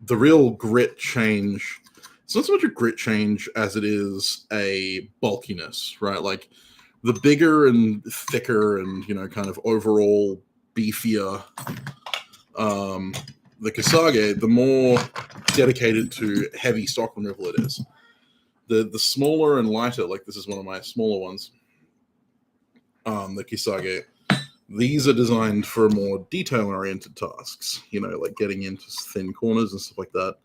S1: The real grit change, it's not so much a grit change as it is a bulkiness, right? Like the bigger and thicker and, kind of overall beefier the Kisage, the more dedicated to heavy stock removal it is. The smaller and lighter, like this is one of my smaller ones, the Kisage, these are designed for more detail-oriented tasks, like getting into thin corners and stuff like that.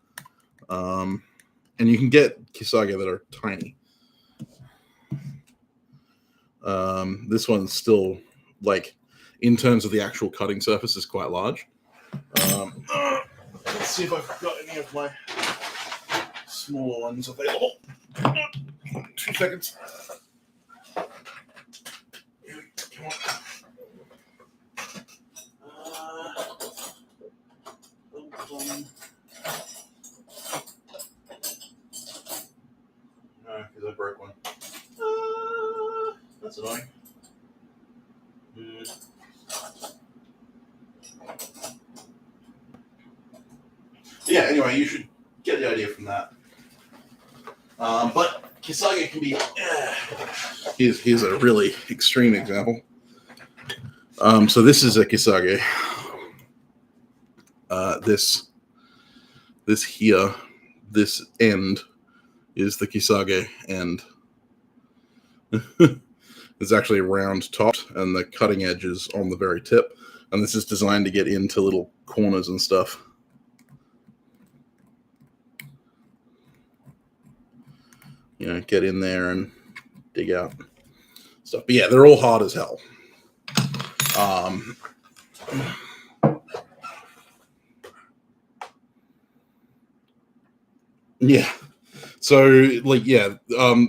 S1: And you can get Kisage that are tiny. This one's still, like, in terms of the actual cutting surface, is quite large. Let's see if I've got any of my smaller ones available. 2 seconds. Come on. No, because I broke one. That's annoying. Yeah, anyway, you should get the idea from that. But Kisage can be... Here's a really extreme example. So this is a Kisage. This here, this end is the Kisage end. It's actually round topped, and the cutting edge is on the very tip. And this is designed to get into little corners and stuff. Get in there and dig out stuff. But yeah, they're all hard as hell. Yeah. So, like, yeah,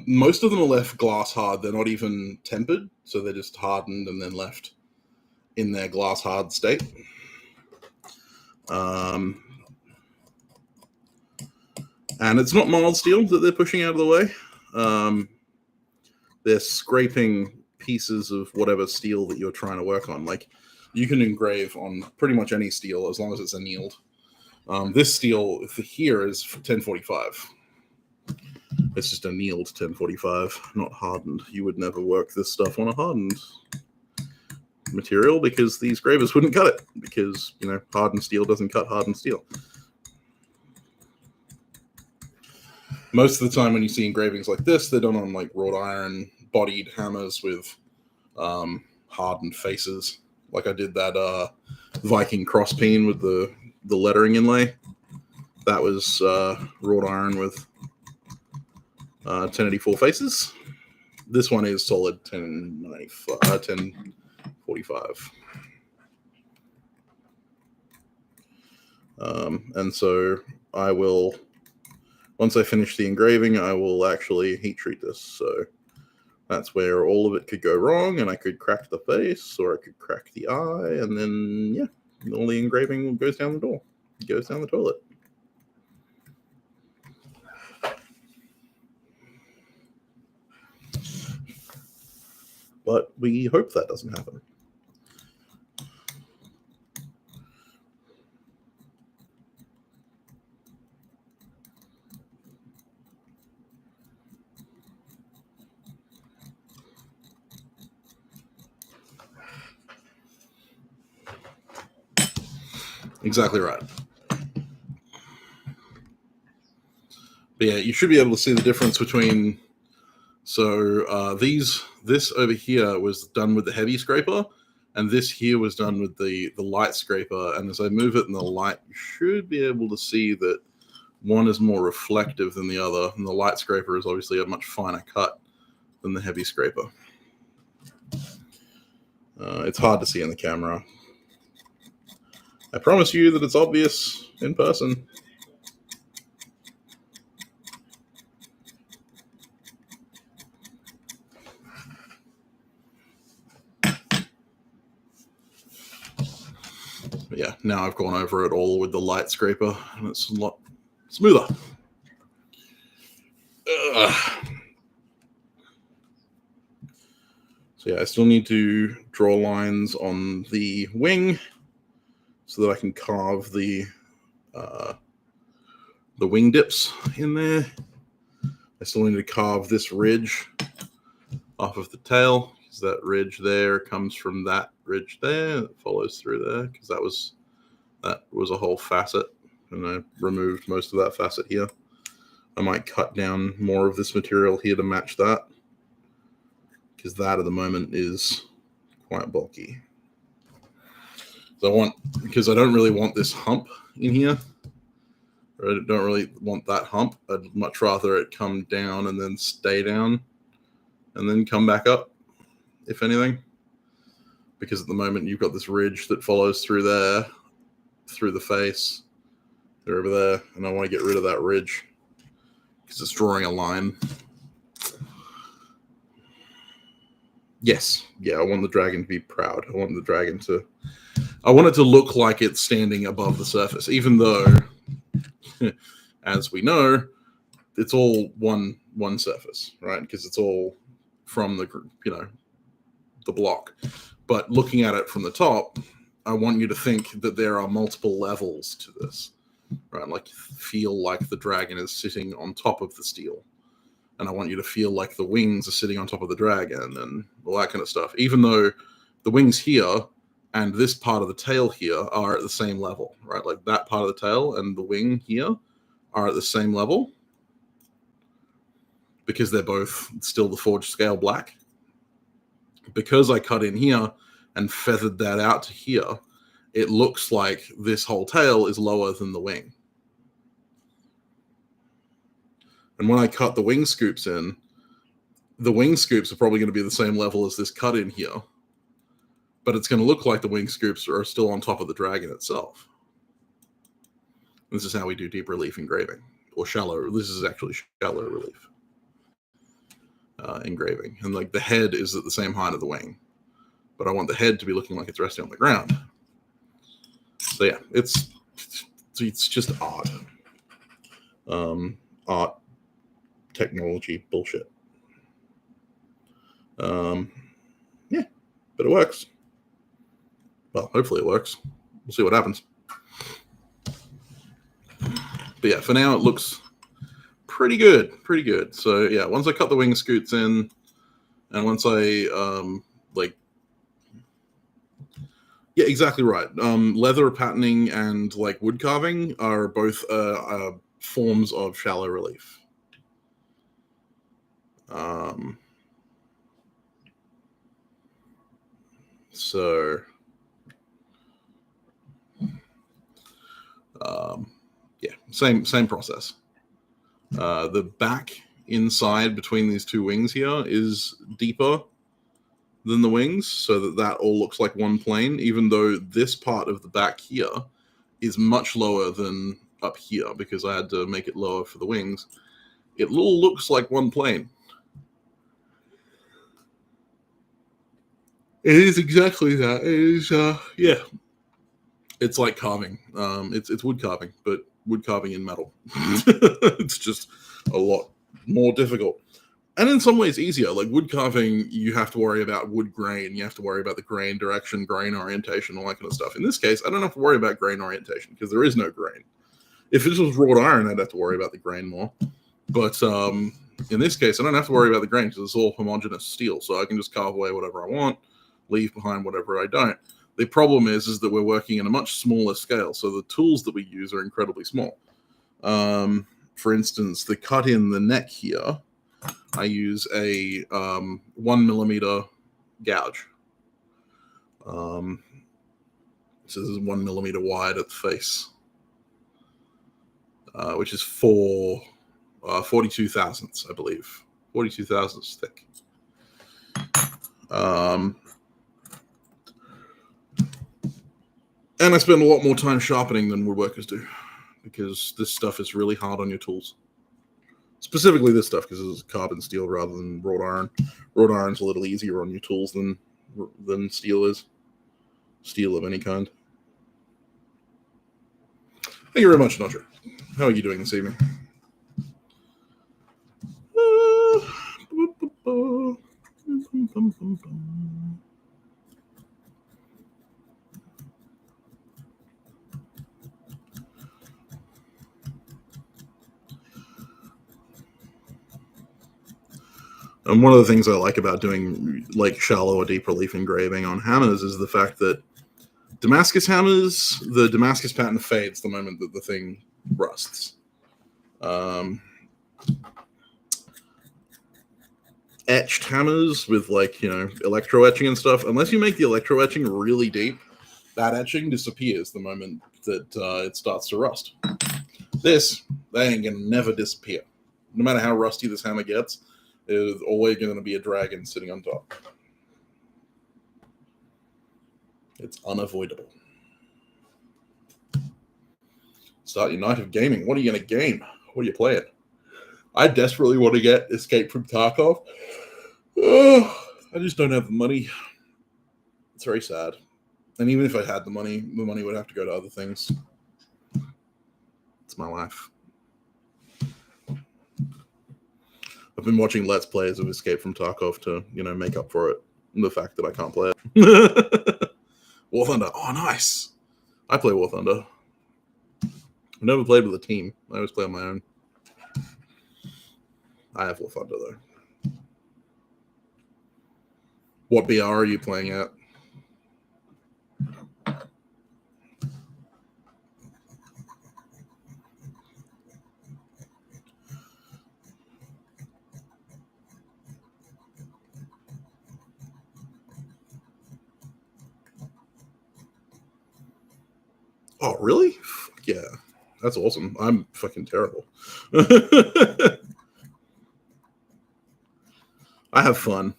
S1: most of them are left glass hard. They're not even tempered, so they're just hardened and then left in their glass hard state. And it's not mild steel that they're pushing out of the way. They're scraping pieces of whatever steel that you're trying to work on. Like, you can engrave on pretty much any steel as long as it's annealed. This steel here is 1045. It's just annealed 1045, not hardened. You would never work this stuff on a hardened material because these gravers wouldn't cut it, because, hardened steel doesn't cut hardened steel. Most of the time when you see engravings like this, they're done on like wrought iron bodied hammers with hardened faces. Like I did that Viking cross peen with the lettering inlay. That was wrought iron with 1084 faces. This one is solid 1045. And so I will, once I finish the engraving, I will actually heat treat this. So that's where all of it could go wrong, and I could crack the face, or I could crack the eye, and then, yeah, all the engraving goes down the door. It goes down the toilet. But we hope that doesn't happen. Exactly right. But yeah, you should be able to see the difference between. So this over here was done with the heavy scraper, and this here was done with the light scraper. And as I move it in the light, you should be able to see that one is more reflective than the other, and the light scraper is obviously a much finer cut than the heavy scraper. It's hard to see in the camera. I promise you that it's obvious in person. now I've gone over it all with the light scraper, and it's a lot smoother. So yeah, I still need to draw lines on the wing so that I can carve the wing dips in there. I still need to carve this ridge off of the tail, because that ridge there comes from that ridge there. It follows through there, because that was a whole facet, and I removed most of that facet here. I might cut down more of this material here to match that, because that at the moment is quite bulky. So because I don't really want this hump in here. I don't really want that hump. I'd much rather it come down and then stay down and then come back up, if anything. Because at the moment you've got this ridge that follows through there, through the face, they're over there, and I want to get rid of that ridge because it's drawing a line. Yes, yeah, I want the dragon to be proud. I want it to look like it's standing above the surface, even though, as we know, it's all one surface, right? Because it's all from the block. But looking at it from the top, I want you to think that there are multiple levels to this, right? Like, feel like the dragon is sitting on top of the steel. And I want you to feel like the wings are sitting on top of the dragon and all that kind of stuff. Even though the wings here and this part of the tail here are at the same level, right? Like that part of the tail and the wing here are at the same level because they're both still the forged scale black. Because I cut in here and feathered that out to here, it looks like this whole tail is lower than the wing. And when I cut the wing scoops in, the wing scoops are probably going to be the same level as this cut in here, but it's going to look like the wing scoops are still on top of the dragon itself. This is how we do deep relief engraving, or shallow. This is actually shallow relief engraving. And like the head is at the same height of the wing, but I want the head to be looking like it's resting on the ground. So yeah, it's just art. Art technology bullshit. Yeah, but it works. Well, hopefully it works. We'll see what happens. But yeah, for now it looks pretty good. So yeah, once I cut the wing scoots in, and once I yeah, exactly right. Leather patterning and like wood carving are both forms of shallow relief. Yeah, same process. The back inside between these two wings here is deeper than the wings, so that all looks like one plane, even though this part of the back here is much lower than up here because I had to make it lower for the wings. It all looks like one plane. It is exactly that. It is, yeah. It's like carving. It's wood carving, but wood carving in metal. It's just a lot more difficult. And in some ways easier. Like wood carving, you have to worry about wood grain. You have to worry about the grain direction, grain orientation, all that kind of stuff. In this case, I don't have to worry about grain orientation because there is no grain. If this was wrought iron, I'd have to worry about the grain more. But in this case, I don't have to worry about the grain because it's all homogeneous steel. So I can just carve away whatever I want, leave behind whatever I don't. The problem is that we're working in a much smaller scale. So the tools that we use are incredibly small. For instance, the cut in the neck here, I use a 1 millimeter gouge. So this is 1 millimeter wide at the face, which is 42 thousandths, I believe. 42 thousandths thick. And I spend a lot more time sharpening than woodworkers do because this stuff is really hard on your tools. Specifically this stuff because it's carbon steel rather than wrought iron. Wrought iron's a little easier on your tools than steel is. Steel of any kind. Thank you very much, Nodger. How are you doing this evening? And one of the things I like about doing like shallow or deep relief engraving on hammers is the fact that Damascus hammers, the Damascus pattern fades the moment that the thing rusts. Etched hammers with like, electro etching and stuff, unless you make the electro etching really deep, that etching disappears the moment that it starts to rust. This, that ain't gonna never disappear. No matter how rusty this hammer gets, there's always going to be a dragon sitting on top. It's unavoidable. Start your night of gaming. What are you going to game? What are you playing? I desperately want to get Escape from Tarkov. I just don't have the money. It's very sad. And even if I had the money would have to go to other things. It's my life. I've been watching Let's Plays of Escape from Tarkov to, make up for it. And the fact that I can't play it. War Thunder. Oh, nice. I play War Thunder. I've never played with a team. I always play on my own. I have War Thunder, though. What BR are you playing at? Oh, really? Fuck yeah. That's awesome. I'm fucking terrible. I have fun.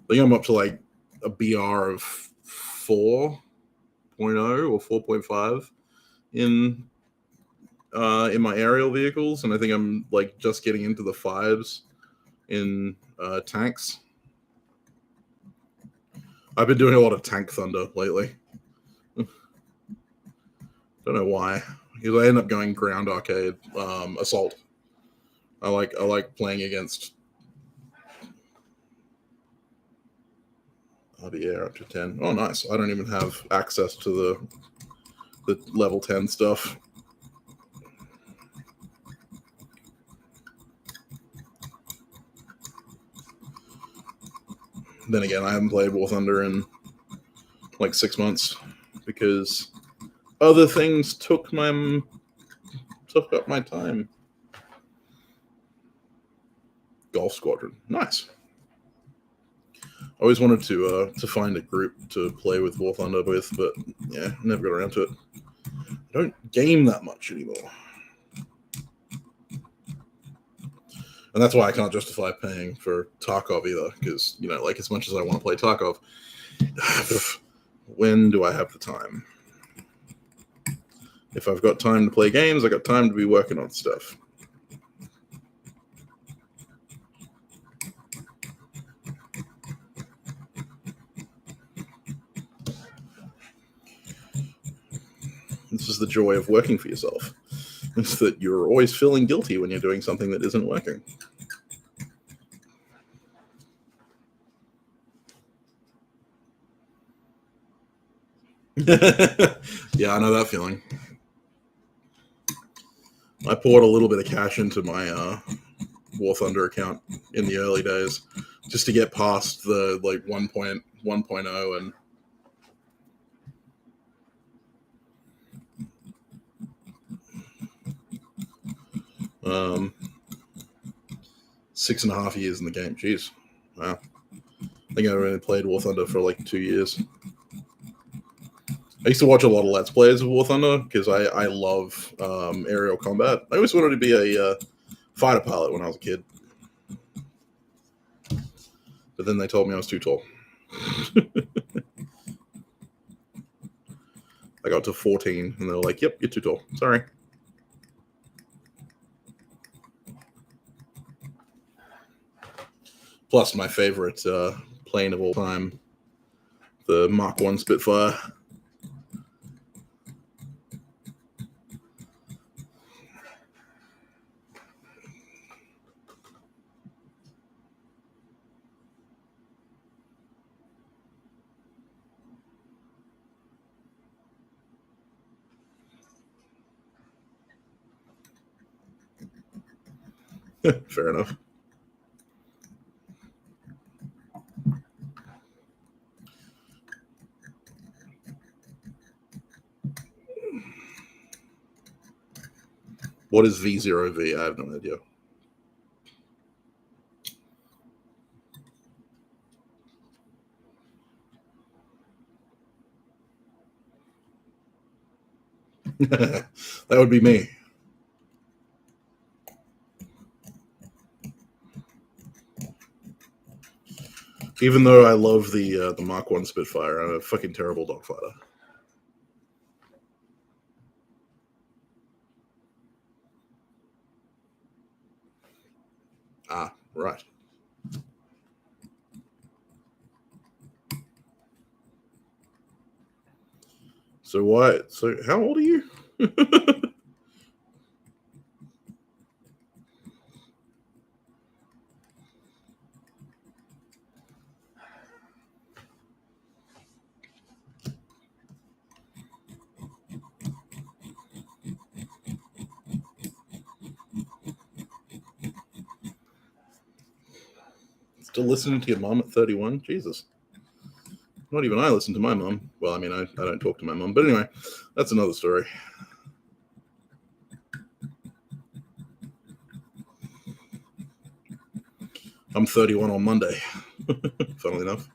S1: I think I'm up to like a BR of 4.0 or 4.5 in my aerial vehicles, and I think I'm like just getting into the 5s in tanks. I've been doing a lot of Tank Thunder lately. Don't know why, because I end up going ground arcade assault. I like playing against RDA up to 10. Oh, nice. I don't even have access to the level 10 stuff. Then again, I haven't played War Thunder in like 6 months because other things took up my time. Golf Squadron, nice. I always wanted to find a group to play with War Thunder with, but yeah, never got around to it. I don't game that much anymore. And that's why I can't justify paying for Tarkov either, because, like as much as I want to play Tarkov, when do I have the time? If I've got time to play games, I got time to be working on stuff. This is the joy of working for yourself. It's that you're always feeling guilty when you're doing something that isn't working. Yeah, I know that feeling. I poured a little bit of cash into my War Thunder account in the early days just to get past the like 1.1.0 and 6.5 years in the game. Jeez. Wow. I think I only played War Thunder for like 2 years. I used to watch a lot of Let's Plays of War Thunder because I love aerial combat. I always wanted to be a fighter pilot when I was a kid. But then they told me I was too tall. I got to 14 and they were like, yep, you're too tall. Sorry. Plus, my favorite plane of all time The Mark 1 Spitfire. Fair enough. What is V0V? I have no idea. That would be me. Even though I love the Mark 1 Spitfire, I'm a fucking terrible dogfighter. Ah, right. So why? So how old are you? Still listening to your mom at 31? Jesus. Not even I listen to my mom. Well, I mean, I don't talk to my mom. But anyway, that's another story. I'm 31 on Monday, funnily enough.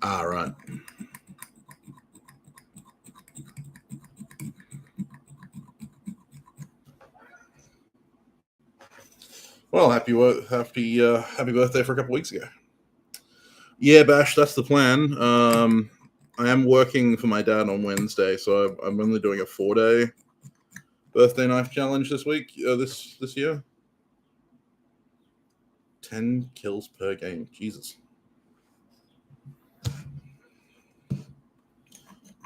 S1: Ah, right. Well, happy birthday for a couple weeks ago. Yeah, Bash, that's the plan. I am working for my dad on Wednesday, so I'm only doing a 4-day birthday knife challenge this week. This year. 10 kills per game. Jesus.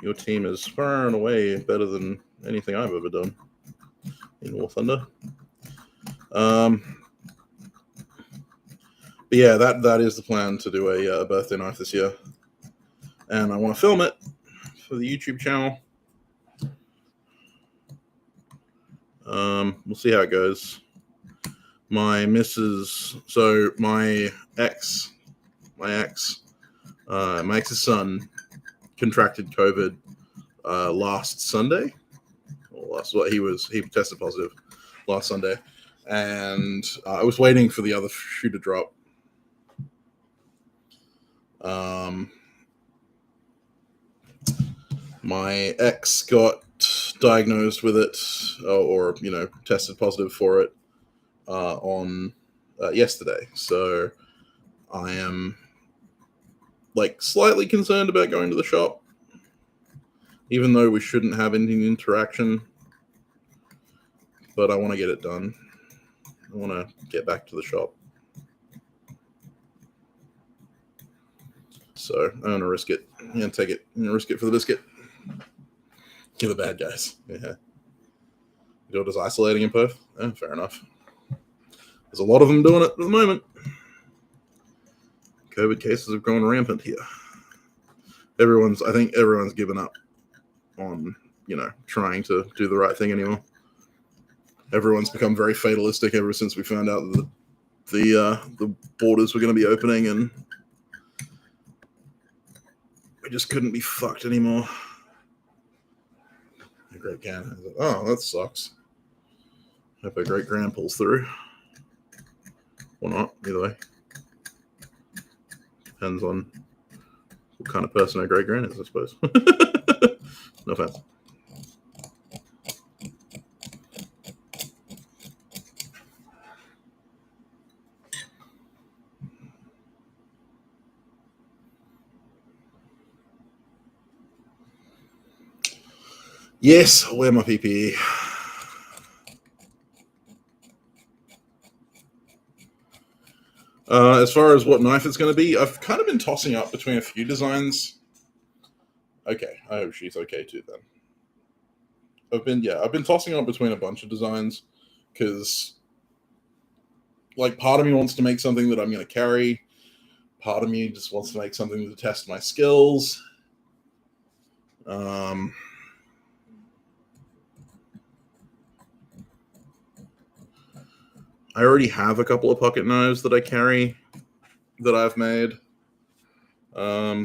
S1: Your team is far and away better than anything I've ever done in War Thunder. But yeah, that is the plan, to do a birthday knife this year, and I want to film it for the YouTube channel. We'll see how it goes. My ex's son contracted COVID last Sunday. He tested positive last Sunday, and I was waiting for the other shoe to drop. My ex got diagnosed with it, or tested positive for it on yesterday. So I am slightly concerned about going to the shop, even though we shouldn't have any interaction. But I want to get it done. I want to get back to the shop. So I'm going to risk it. I'm going to take it. I'm going to risk it for the biscuit. Give the bad guys. Yeah. You're just isolating in Perth? Fair enough. There's a lot of them doing it at the moment. COVID cases have gone rampant here. I think everyone's given up on, trying to do the right thing anymore. Everyone's become very fatalistic ever since we found out that the borders were going to be opening, and we just couldn't be fucked anymore. A great can. Oh, that sucks. Hope a great grand pulls through. Or not, either way. Depends on what kind of person a great grand is, I suppose. No offense. Yes, I'll wear my PPE. As far as what knife it's going to be, I've kind of been tossing up between a few designs. Okay, I hope she's okay too then. I've been tossing up between a bunch of designs because, like, part of me wants to make something that I'm going to carry. Part of me just wants to make something to test my skills. I already have a couple of pocket knives that I carry that I've made.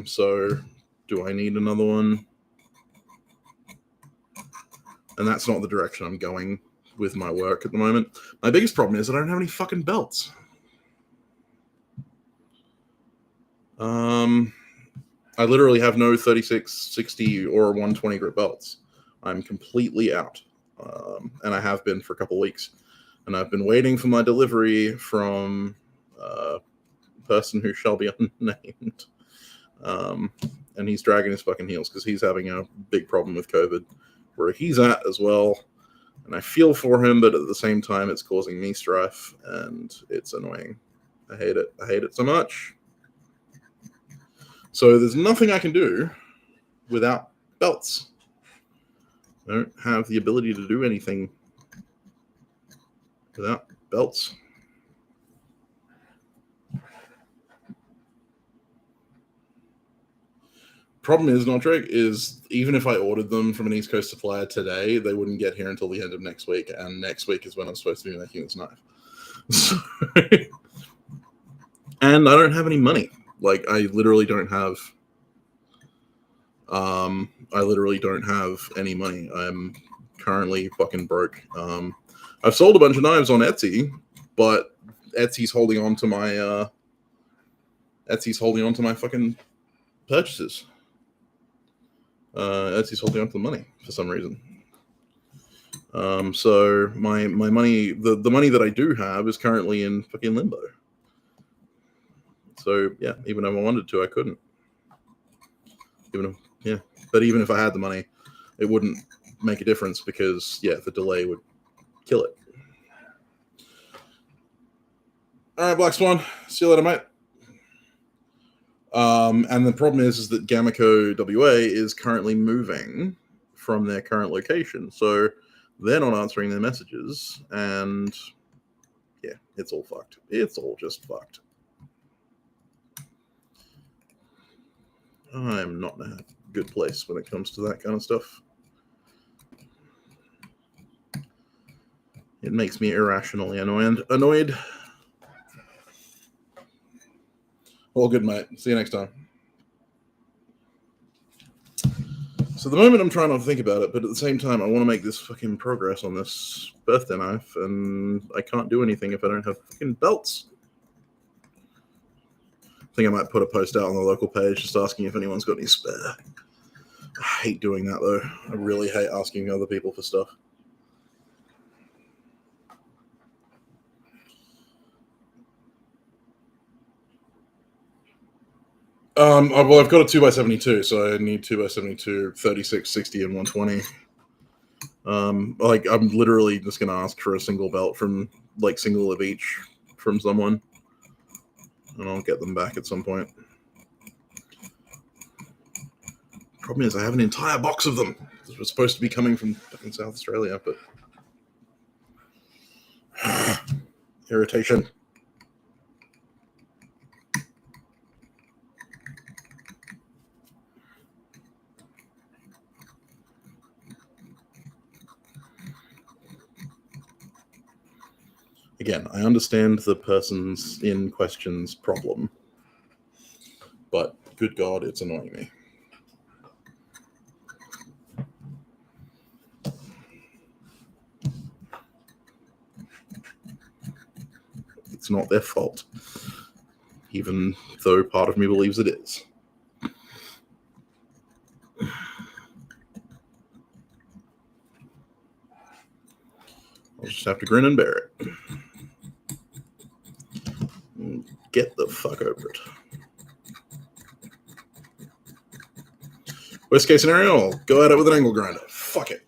S1: So do I need another one? And that's not the direction I'm going with my work at the moment. My biggest problem is I don't have any fucking belts. I literally have no 36, 60, or 120 grit belts. I'm completely out. And I have been for a couple of weeks. And I've been waiting for my delivery from a person who shall be unnamed. And he's dragging his fucking heels because he's having a big problem with COVID where he's at as well. And I feel for him, but at the same time, it's causing me strife, and it's annoying. I hate it. I hate it so much. So there's nothing I can do without belts. I don't have the ability to do anything without belts. Problem is, Notrick, is even if I ordered them from an East Coast supplier today, they wouldn't get here until the end of next week, and next week is when I'm supposed to be making this knife. And I don't have any money. Like, I literally don't have any money. I'm currently fucking broke. I've sold a bunch of knives on Etsy, but Etsy's holding on to my fucking purchases. Etsy's holding on to the money for some reason. So my money, the money that I do have is currently in fucking limbo. So yeah, even if I wanted to, I couldn't. But even if I had the money, it wouldn't make a difference because the delay would kill it. All right, Black Swan. See you later, mate. And the problem is that Gamaco WA is currently moving from their current location, so they're not answering their messages, and it's all fucked. It's all just fucked. I'm not in a good place when it comes to that kind of stuff. It makes me irrationally annoyed. All good, mate. See you next time. So the moment I'm trying to think about it, but at the same time, I want to make this fucking progress on this birthday knife, and I can't do anything if I don't have fucking belts. I think I might put a post out on the local page just asking if anyone's got any spare. I hate doing that, though. I really hate asking other people for stuff. Well, I've got a 2x72, so I need 2x72, 36, 60, and 120. I'm literally just going to ask for a single belt from, single of each from someone, and I'll get them back at some point. Problem is, I have an entire box of them. This was supposed to be coming from fucking South Australia, but irritation. Again, I understand the person's in question's problem, but good God, it's annoying me. It's not their fault, even though part of me believes it is. I'll just have to grin and bear it. Get the fuck over it. Worst case scenario, I'll go at it with an angle grinder. Fuck it.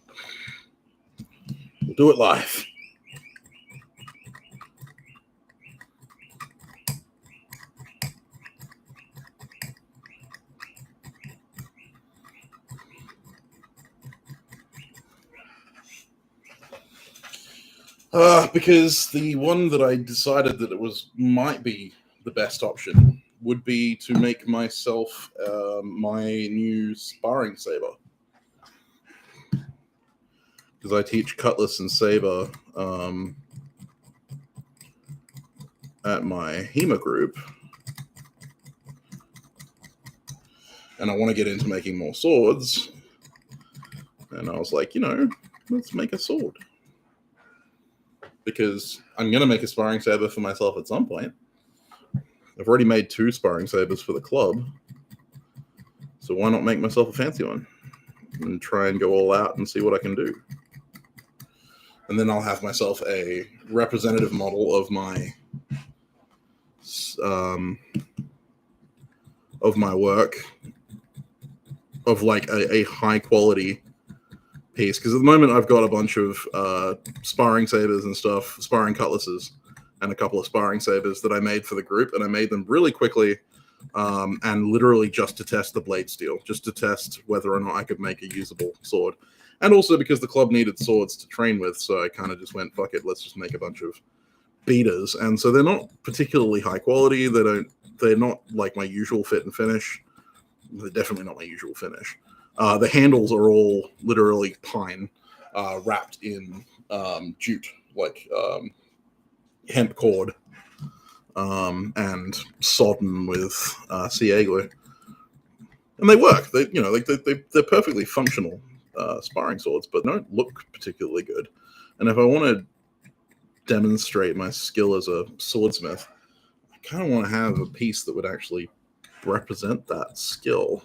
S1: do it live. Because the one that I decided that it might be the best option would be to make myself my new sparring saber. Because I teach cutlass and saber at my HEMA group. And I want to get into making more swords. And I was like, let's make a sword. Because I'm going to make a sparring saber for myself at some point. I've already made 2 sparring sabers for the club. So why not make myself a fancy one? And try and go all out and see what I can do. And then I'll have myself a representative model of my work, of like a high quality piece. Because at the moment I've got a bunch of sparring sabers and stuff, sparring cutlasses, and a couple of sparring sabers that I made for the group, and I made them really quickly, and literally just to test the blade steel, just to test whether or not I could make a usable sword. And also because the club needed swords to train with, so I kind of just went, fuck it, let's just make a bunch of beaters. And so they're not particularly high quality. They're not like my usual fit and finish. They're definitely not my usual finish. The handles are all literally pine, wrapped in jute, like hemp cord, and sodden with CA glue. And they work. They're perfectly functional sparring swords, but don't look particularly good. And if I want to demonstrate my skill as a swordsmith, I kind of want to have a piece that would actually represent that skill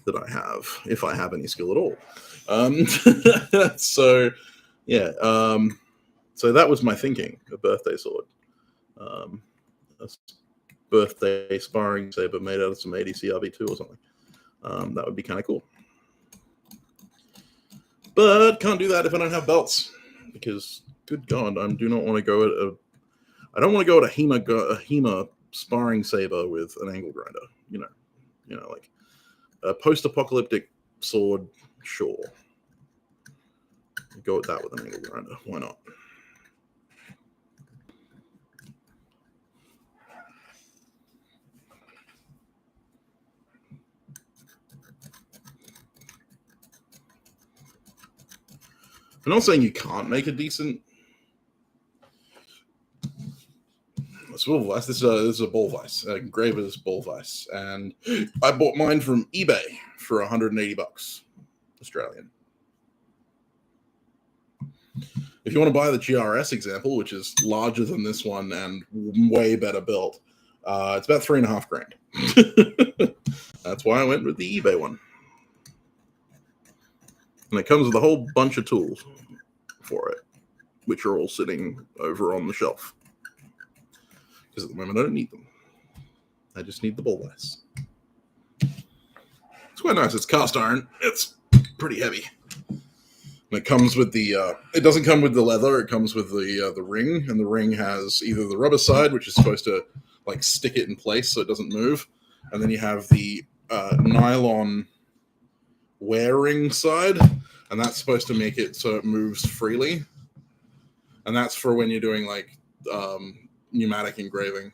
S1: that I have, if I have any skill at all. So that was my thinking, a birthday sword. A birthday sparring saber made out of some ADC RB2 or something. That would be kind of cool. But can't do that if I don't have belts, because good God, I do not want to go at I don't want to go at a HEMA sparring saber with an angle grinder. Like a post-apocalyptic sword, sure. Go at that with an angle grinder. Why not? I'm not saying you can't make a decent swivel vise. This is a ball vise, a Engraver's ball vise, and I bought mine from eBay for $180 Australian. If you want to buy the GRS example, which is larger than this one and way better built, it's about $3,500. That's why I went with the eBay one. And it comes with a whole bunch of tools for it, which are all sitting over on the shelf. Because at the moment I don't need them. I just need the ball vise. It's quite nice. It's cast iron. It's pretty heavy. And it comes with it doesn't come with the leather. It comes with the ring. And the ring has either the rubber side, which is supposed to like stick it in place so it doesn't move. And then you have the nylon wearing side, and that's supposed to make it so it moves freely, and that's for when you're doing like pneumatic engraving.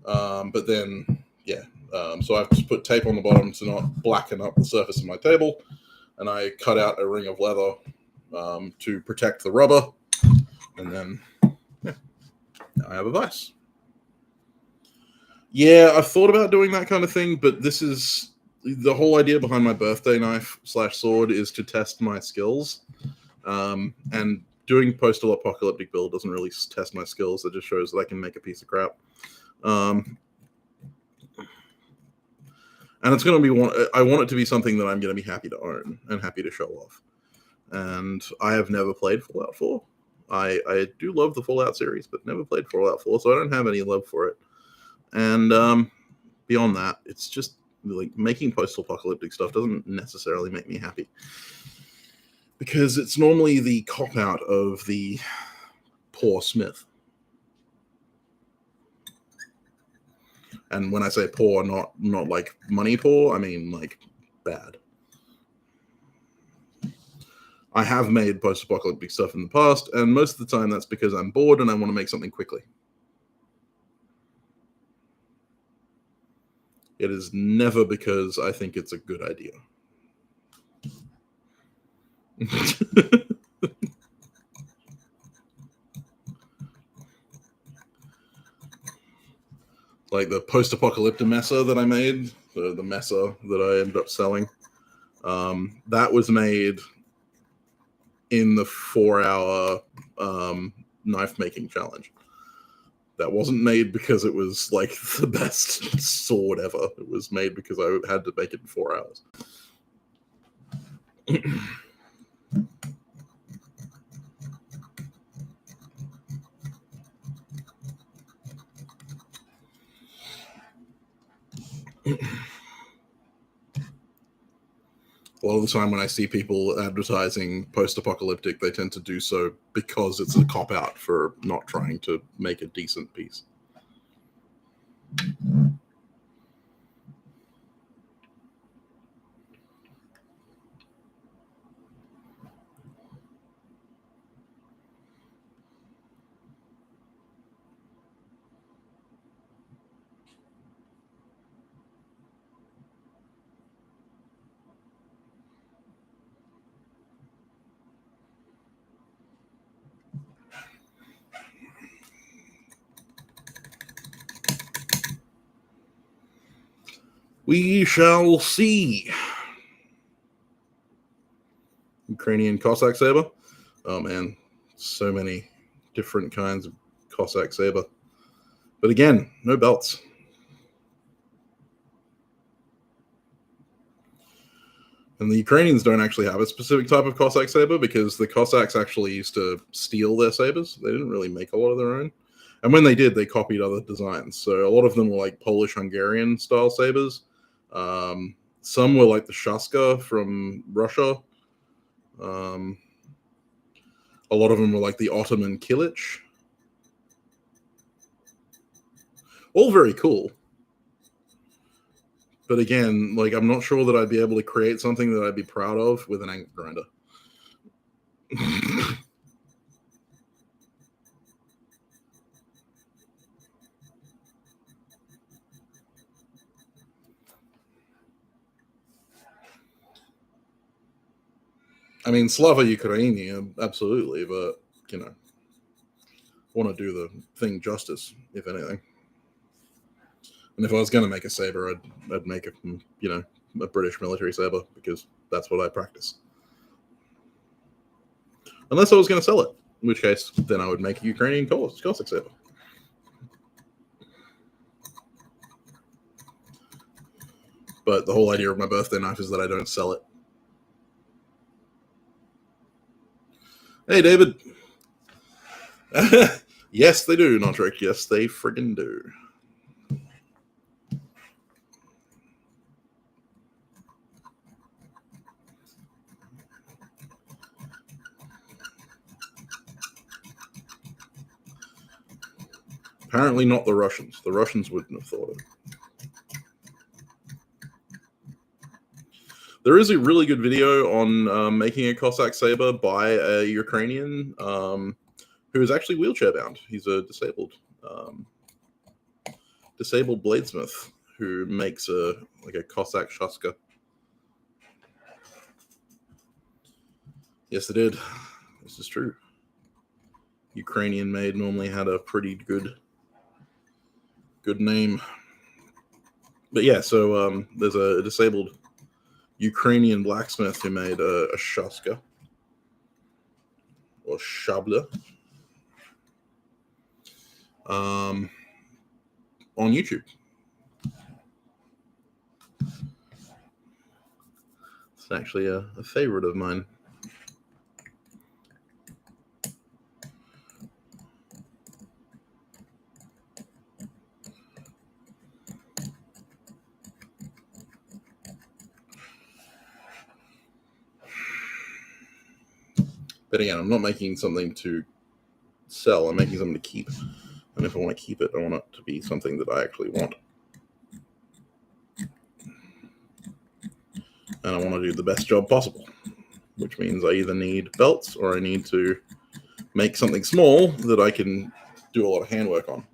S1: But then so I've just put tape on the bottom to not blacken up the surface of my table, and I cut out a ring of leather to protect the rubber, and then now I have a vise. Yeah, I've thought about doing that kind of thing, but this is the whole idea behind my birthday knife / sword is to test my skills. And doing post-apocalyptic build doesn't really test my skills. It just shows that I can make a piece of crap. And it's going to be I want it to be something that I'm going to be happy to own and happy to show off. And I have never played Fallout 4. I do love the Fallout series, but never played Fallout 4, so I don't have any love for it. And beyond that, it's just like making post-apocalyptic stuff doesn't necessarily make me happy, because it's normally the cop-out of the poor smith. And when I say poor, not like money poor, I mean like bad. I have made post-apocalyptic stuff in the past, and most of the time that's because I'm bored and I want to make something quickly. It is never because I think it's a good idea. Like the post-apocalyptic Mesa that I made, the Mesa that I ended up selling, that was made in the 4-hour knife making challenge. That wasn't made because it was like the best sword ever. It was made because I had to make it in 4 hours. A lot of the time when I see people advertising post-apocalyptic, they tend to do so because it's a cop-out for not trying to make a decent piece. We shall see. Ukrainian Cossack saber. Oh man, so many different kinds of Cossack saber. But again, no belts. And the Ukrainians don't actually have a specific type of Cossack saber, because the Cossacks actually used to steal their sabers. They didn't really make a lot of their own. And when they did, they copied other designs. So a lot of them were like Polish-Hungarian style sabers. Some were like the Shaska from Russia. A lot of them were like the Ottoman Kilich. All very cool. But again, like, I'm not sure that I'd be able to create something that I'd be proud of with an angle grinder. I mean, Slava Ukraini, absolutely, but, you know, want to do the thing justice, if anything. And if I was going to make a saber, I'd make it, you know, a British military saber, because that's what I practice. Unless I was going to sell it, in which case, then I would make a Ukrainian Cossack saber. But the whole idea of my birthday knife is that I don't sell it. Hey, David. Yes, they do, Notrick. Yes, they friggin' do. Apparently not the Russians. The Russians wouldn't have thought it. There is a really good video on making a Cossack saber by a Ukrainian who is actually wheelchair bound. He's a disabled bladesmith who makes a Cossack shaska. Yes, they did. This is true. Ukrainian made normally had a pretty good name. But yeah, so there's a disabled Ukrainian blacksmith who made a shaska or shabla on YouTube. It's actually a favorite of mine. But again, I'm not making something to sell. I'm making something to keep. And if I want to keep it, I want it to be something that I actually want. And I want to do the best job possible, which means I either need belts or I need to make something small that I can do a lot of handwork on.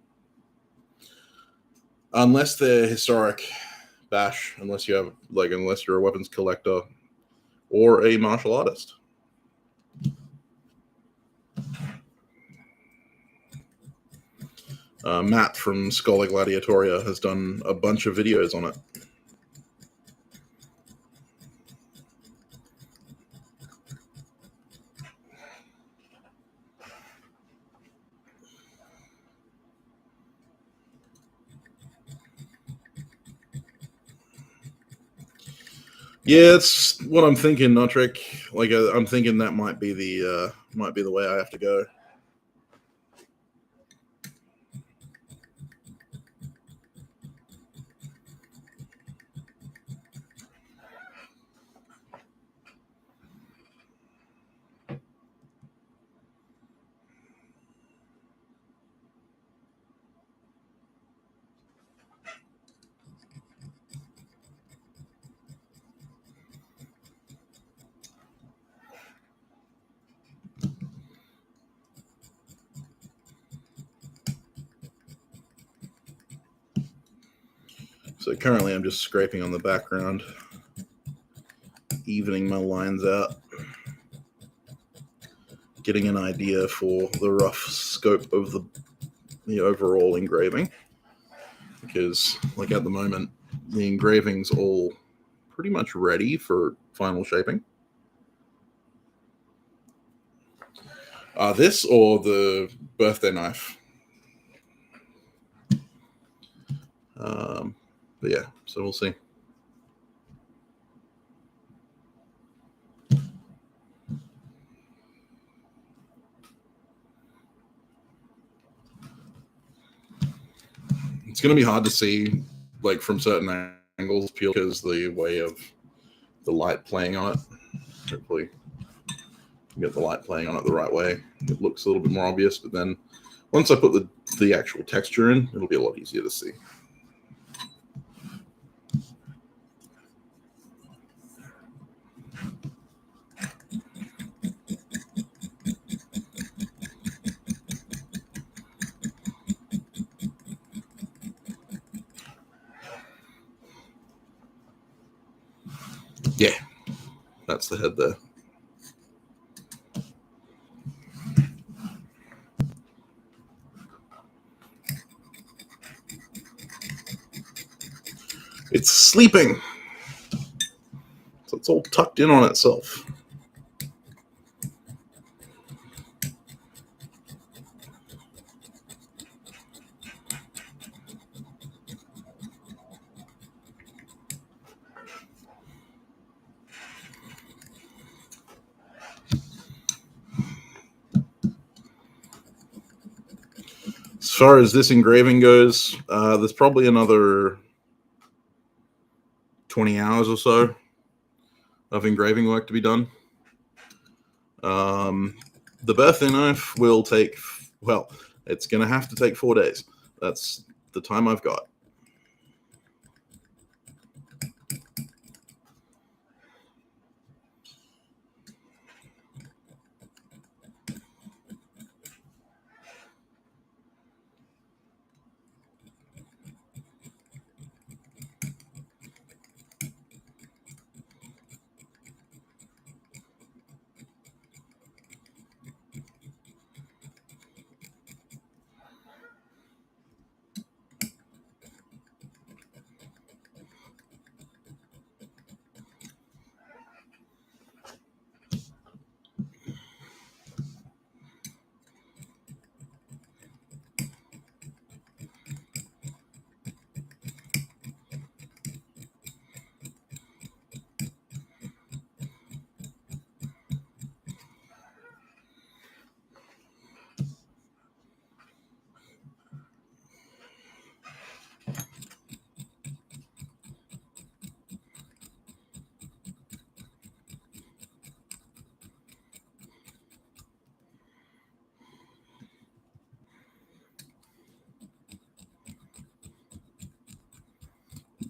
S1: Unless they're historic bash, unless you're a weapons collector or a martial artist. Matt from Scholar Gladiatoria has done a bunch of videos on it. Yeah, it's what I'm thinking, Notrick. Like, I'm thinking that might be the way I have to go. So currently I'm just scraping on the background, evening my lines out, getting an idea for the rough scope of the overall engraving. Because, like, at the moment, the engraving's all pretty much ready for final shaping. This or the birthday knife. But yeah, so we'll see. It's going to be hard to see, like, from certain angles, because the way of the light playing on it. Hopefully you get the light playing on it the right way. It looks a little bit more obvious, but then once I put the actual texture in, it'll be a lot easier to see. Yeah, that's the head there. It's sleeping. So it's all tucked in on itself. As far as this engraving goes, there's probably another 20 hours or so of engraving work to be done. The birthday knife will take, well, it's going to have to take 4 days. That's the time I've got.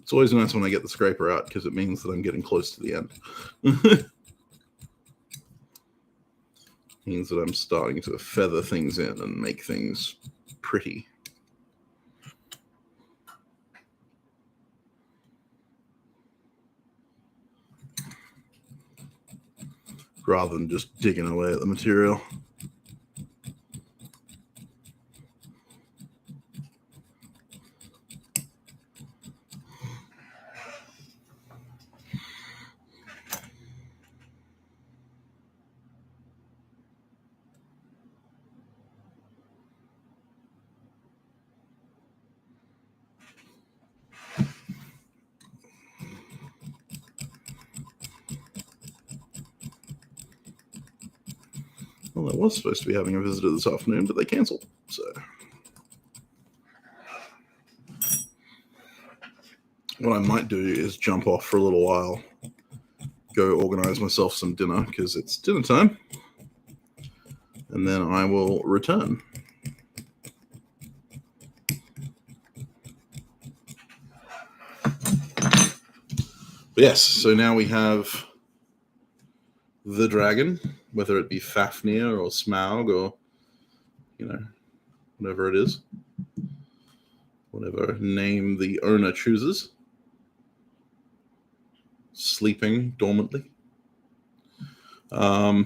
S1: It's always nice when I get the scraper out because it means that I'm getting close to the end. Means that I'm starting to feather things in and make things pretty. Rather than just digging away at the material. Well, I was supposed to be having a visitor this afternoon, but they cancelled, so. What I might do is jump off for a little while, go organize myself some dinner, because it's dinner time, and then I will return. But yes, so now we have the dragon, whether it be Fafnir or Smaug or, whatever it is, whatever name the owner chooses, sleeping dormantly. So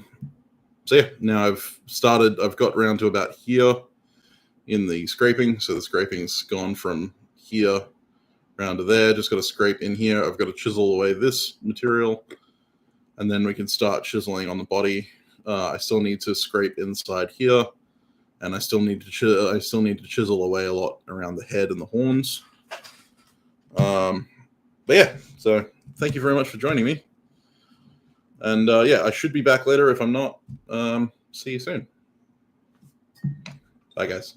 S1: yeah, now I've got around to about here in the scraping. So the scraping's gone from here around to there. Just got to scrape in here. I've got to chisel away this material, and then we can start chiseling on the body. I still need to scrape inside here, and I still need to chisel away a lot around the head and the horns. But yeah, so thank you very much for joining me. And yeah, I should be back later. If I'm not, see you soon. Bye, guys.